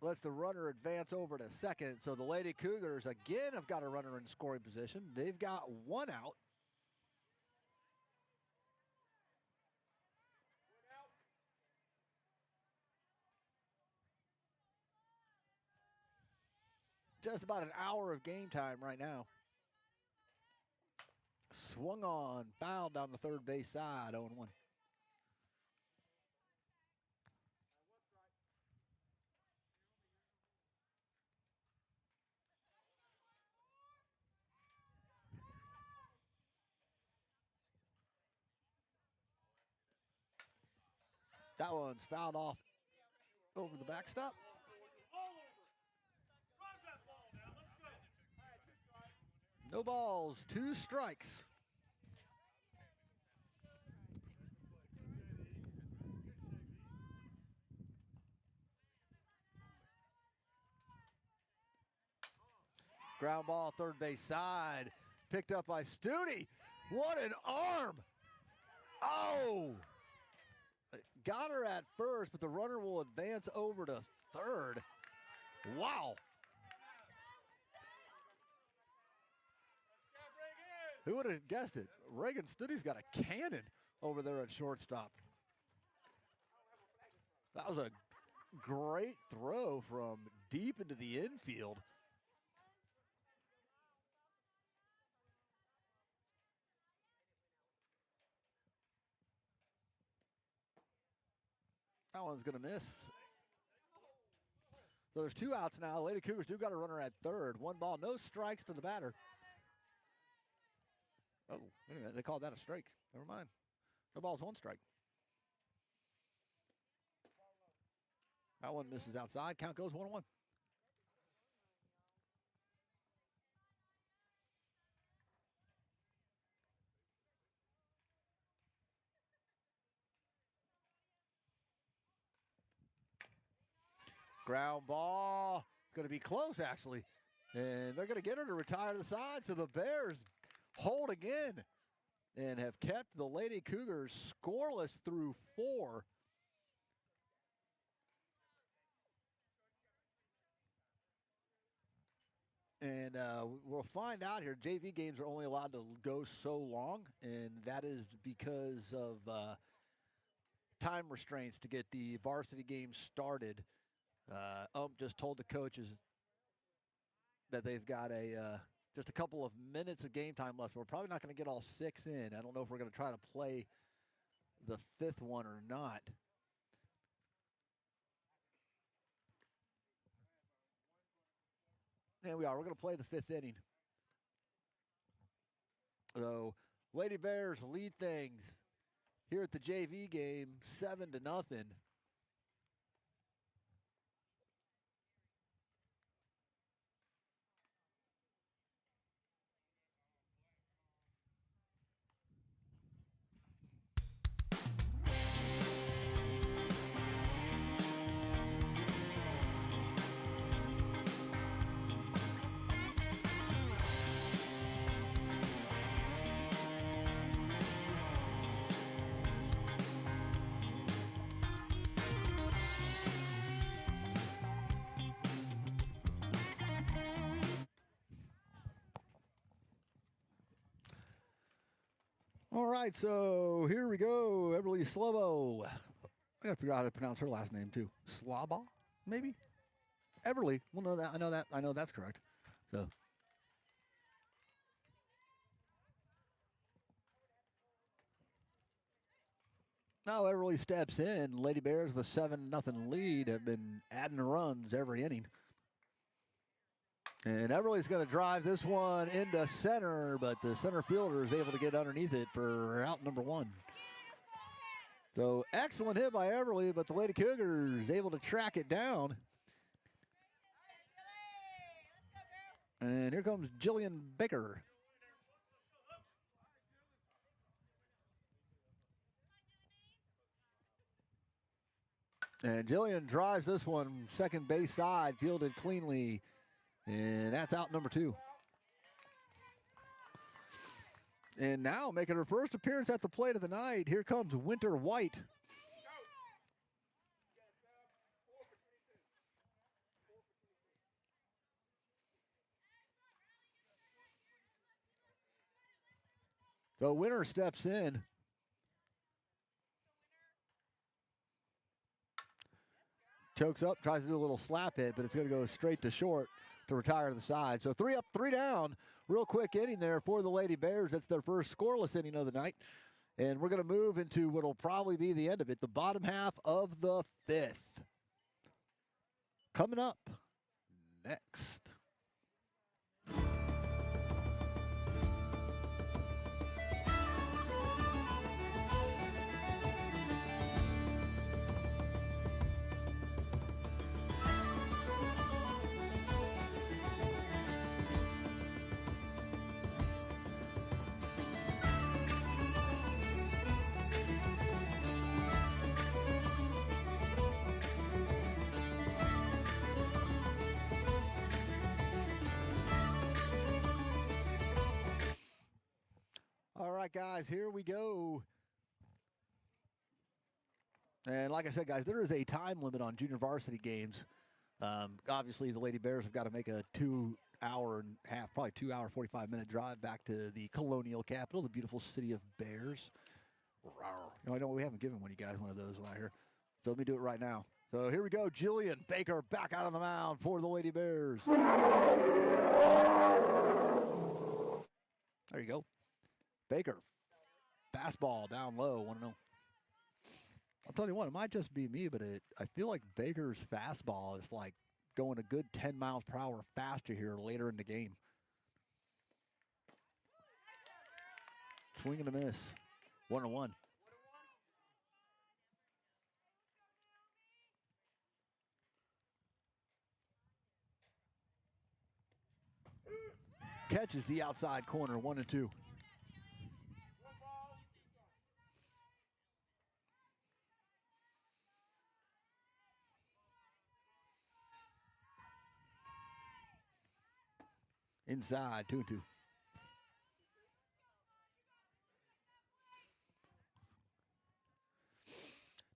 lets the runner advance over to second. So the Lady Cougars again have got a runner in scoring position. They've got one out. Just about an hour of game time right now. Swung on, fouled down the third base side, 0-1. That one's fouled off over the backstop. No balls, 2 strikes. Ground ball, third base side. Picked up by Studi. What an arm! Oh! Got her at first, but the runner will advance over to third. Wow! Who would have guessed it? Reagan Studi's got a cannon over there at shortstop. That was a great throw from deep into the infield. That one's going to miss. So there's 2 outs now. Lady Cougars do got a runner at third. 1 ball, no strikes to the batter. Oh, wait a minute. They called that a strike. Never mind. No balls, 1 strike. That one misses outside. Count goes 1-1. Ground ball. It's going to be close, actually. And they're going to get her to retire to the side. So the Bears hold again and have kept the Lady Cougars scoreless through 4. And we'll find out here. JV games are only allowed to go so long, and that is because of time restraints to get the varsity game started. Just told the coaches that they've got just a couple of minutes of game time left. We're probably not going to get all 6 in. I don't know if we're going to try to play the 5th one or not. And we are. We're going to play the 5th inning. So, Lady Bears lead things here at the JV game, 7-0. All right, so here we go. Everly Slovo. I gotta figure out how to pronounce her last name too. Slaba, maybe. Everly. Well, no, that I know that. I know that's correct. So. Now Everly steps in. Lady Bears with a 7-0 lead have been adding runs every inning. And Everly's going to drive this one into center, but the center fielder is able to get underneath it for out number one. So excellent hit by Everly, but the Lady Cougars able to track it down. And here comes Jillian Baker. And Jillian drives this one second base side, fielded cleanly. And that's out number two. And now making her first appearance at the plate of the night, here comes Winter White. So Winter steps in. Chokes up, tries to do a little slap hit, but it's going to go straight to short to retire to the side. So 3 up, 3 down. Real quick inning there for the Lady Bears. That's their first scoreless inning of the night. And we're going to move into what will probably be the end of it, the bottom half of the fifth. Coming up next. All right, guys, here we go. And like I said, guys, there is a time limit on junior varsity games. Obviously, the Lady Bears have got to make a 2 hour and a half, probably 2 hour, 45-minute drive back to the colonial capital, the beautiful city of Bears. You know, I know we haven't given one of you guys one of those right here. So let me do it right now. So here we go. Jillian Baker back out on the mound for the Lady Bears. There you go. Baker, fastball down low, 1-0. I'll tell you what, it might just be me, but I feel like Baker's fastball is like going a good 10 miles per hour faster here later in the game. Swing and a miss. 1-1. Catches the outside corner, 1-2. Inside, 2-2.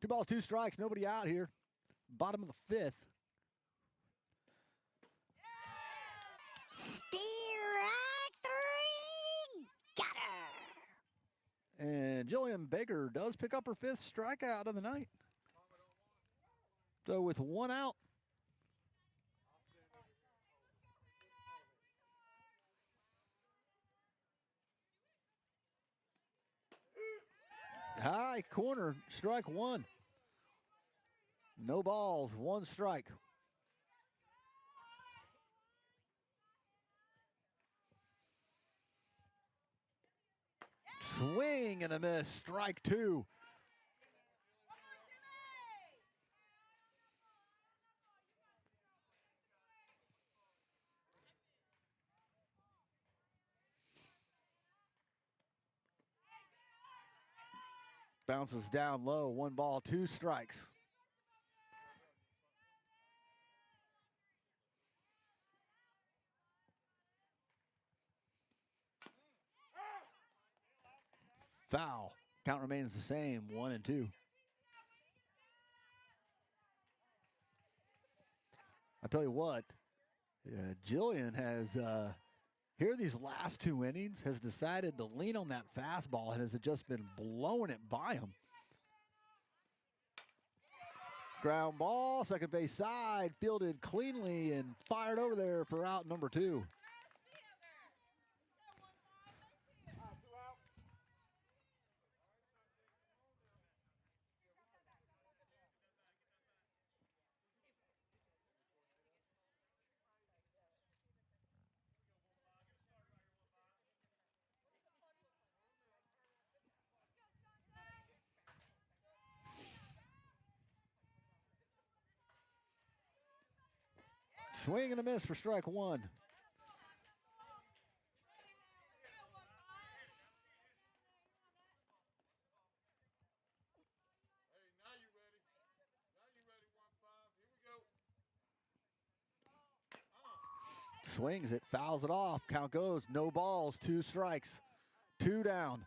Two balls, two strikes, nobody out here. Bottom of the fifth. Strike three, got her. And Jillian Baker does pick up her fifth strikeout of the night. So with one out, high corner, strike one. No balls, one strike. Swing and a miss, strike two. Bounces down low, one ball, two strikes. Foul. Count remains the same, 1-2. I tell you what, Jillian has here these last 2 innings has decided to lean on that fastball and has just been blowing it by him. Ground ball, second base side, fielded cleanly and fired over there for out number 2. Swing and a miss for strike 1. Swings it, fouls it off. Count goes, no balls, 2 strikes, 2 down.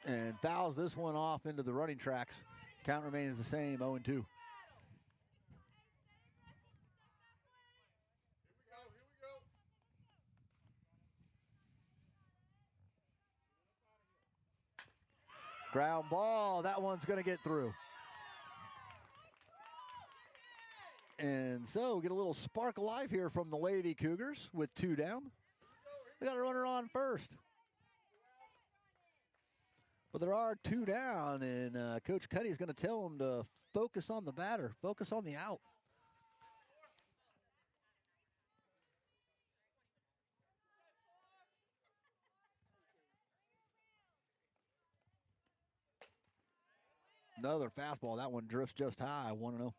And fouls this one off into the running tracks. Count remains the same, 0-2. Ground ball, that one's going to get through. And so we get a little spark of life here from the Lady Cougars with 2 down. They got a runner on first. But there are 2 down, and Coach Cuddy is going to tell them to focus on the batter, focus on the out. Another fastball. That one drifts just high, 1-0.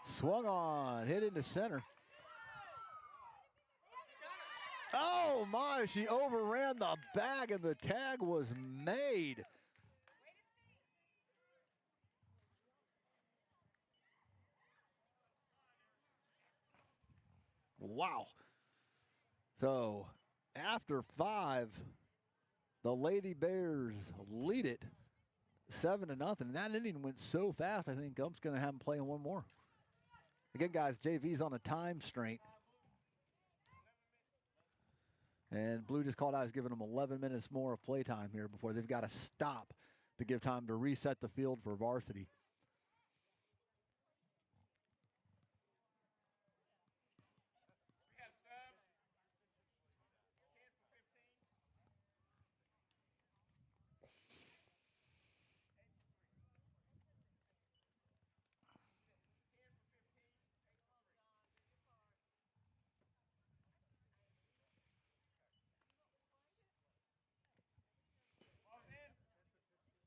Swung on, hit into center. Oh my, she overran the bag and the tag was made. Wow. So after 5, the Lady Bears lead it 7-0. That inning went so fast, I think Gump's going to have them playing one more. Again, guys, JV's on a time strain. And Blue just called out, he's giving them 11 minutes more of playtime here before they've got to stop to give time to reset the field for varsity.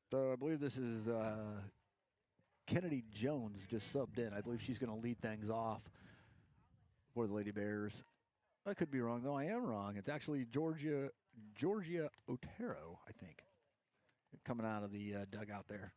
So I believe this is Kennedy Jones just subbed in. I believe she's going to lead things off for the Lady Bears. I could be wrong, though. I am wrong. It's actually Georgia Otero, I think, coming out of the dugout there.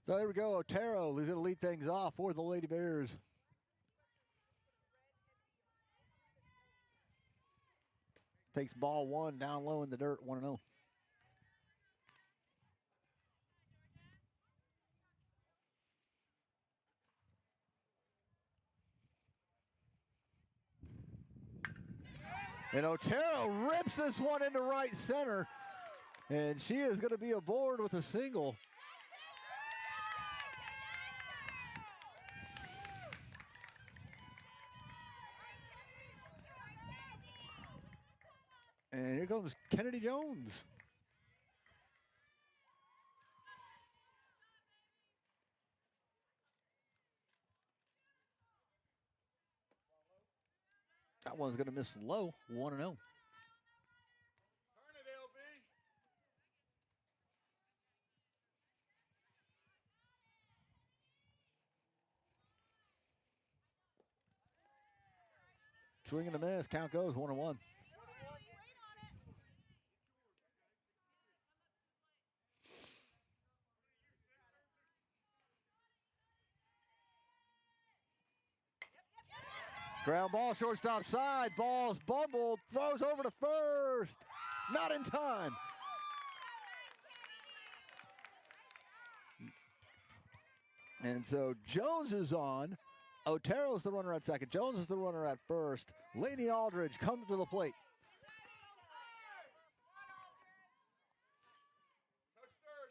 So there we go. Otero is going to lead things off for the Lady Bears. Takes ball 1 down low in the dirt, 1-0. And Otero rips this one into right center. And she is going to be aboard with a single. And here comes Kennedy Jones. That one's going to miss low, 1-0. Turn it, LB. Swing and a miss. Count goes 1-1. Ground ball, shortstop side. Ball's bumbled. Throws over to first. Not in time. And so Jones is on. Otero's the runner at second. Jones is the runner at first. Laney Aldridge comes to the plate. Touch third,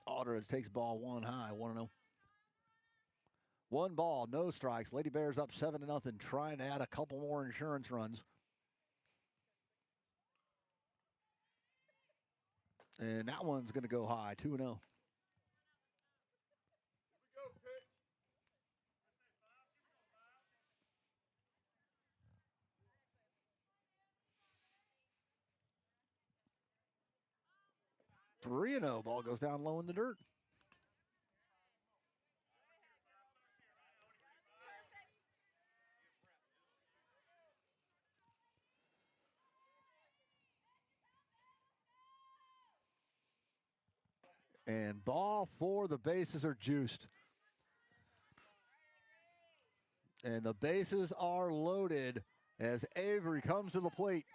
LB. Aldridge takes ball one high, 1-0. One ball, no strikes. Lady Bears up 7-0, trying to add a couple more insurance runs. And that one's going to go high, 2-0. Here we go, pitch. 3-0. Ball goes down low in the dirt. And ball four, the bases are juiced. And the bases are loaded as Avery comes to the plate.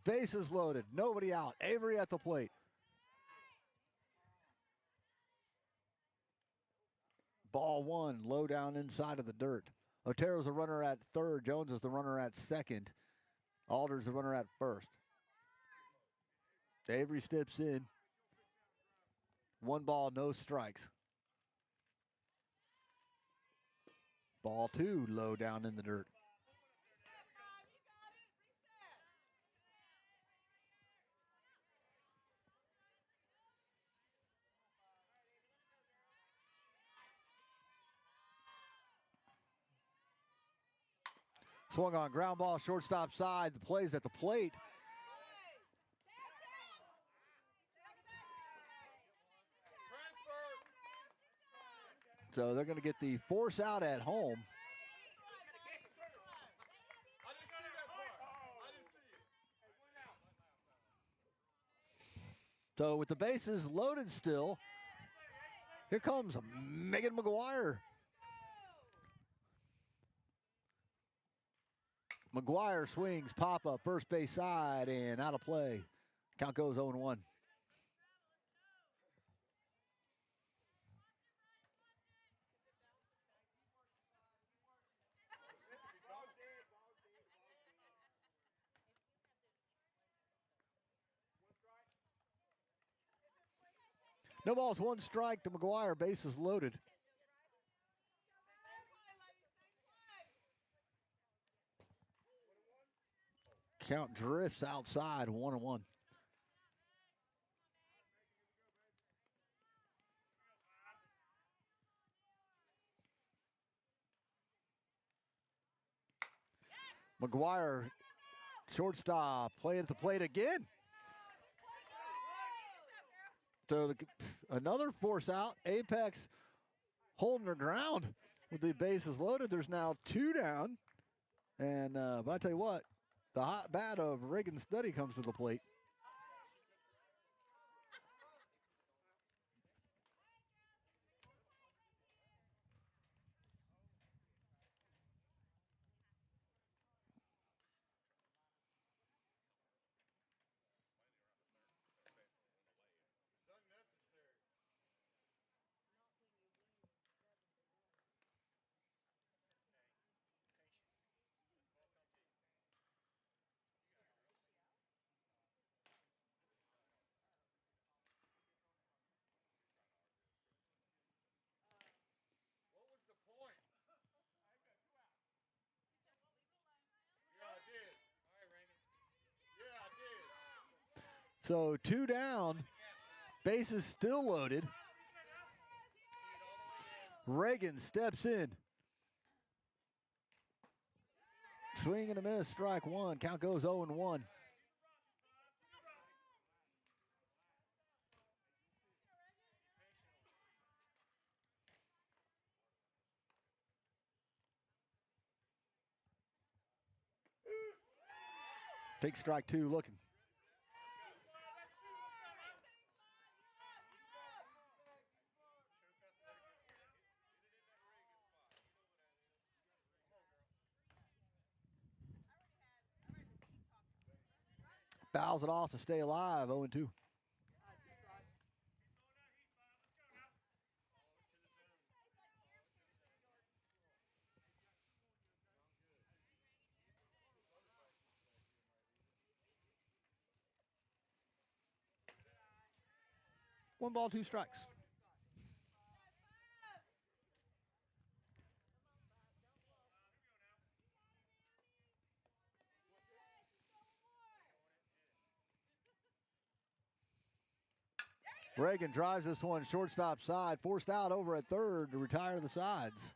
Bases loaded, nobody out. Avery at the plate. Ball one, low down inside of the dirt. Otero's the runner at third. Jones is the runner at second. Alder's the runner at first. Avery steps in. One ball, no strikes. Ball two, low down in the dirt. Swung on, ground ball, shortstop side. The play's at the plate. So they're going to get the force out at home. I didn't see that part. I didn't see it. So with the bases loaded still, here comes Megan McGuire. McGuire swings, pop up, first base side, and out of play. Count goes 0-1. No balls, one strike to McGuire. Bases loaded. Count drifts outside, 1-1. McGuire, shortstop, play at the plate again. So another force out. Apex holding their ground with the bases loaded. There's now two down. And but I tell you what, the hot bat of Reagan Study comes to the plate. What was the point? Yeah, I did. All right, Raymond. Yeah, I did. So two down, bases still loaded. Reagan steps in. Swing and a miss, strike one. Count goes 0-1. Take strike two looking. Fouls it off to stay alive, 0-2. One ball, two strikes. Reagan drives this one shortstop side, forced out over at third to retire the sides.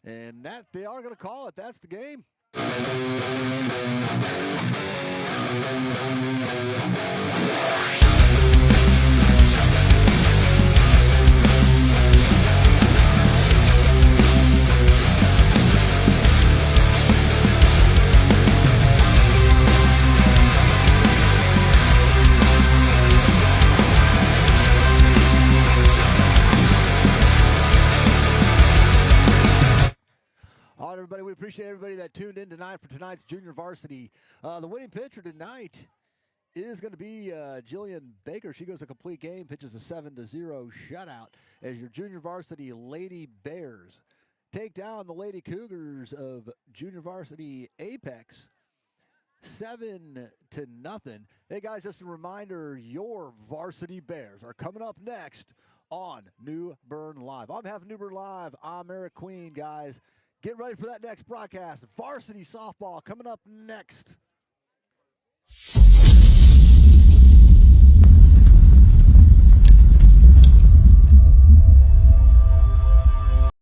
And that they are going to call it. That's the game. All right, everybody, we appreciate everybody that tuned in tonight for tonight's junior varsity. The winning pitcher tonight is going to be Jillian Baker. She goes a complete game, pitches a 7-0 shutout as your junior varsity Lady Bears take down the Lady Cougars of junior varsity Apex 7-0. Hey, guys, just a reminder, your varsity Bears are coming up next on New Bern Live. I'm having New Bern Live. I'm Eric Queen, guys. Get ready for that next broadcast. Varsity softball coming up next.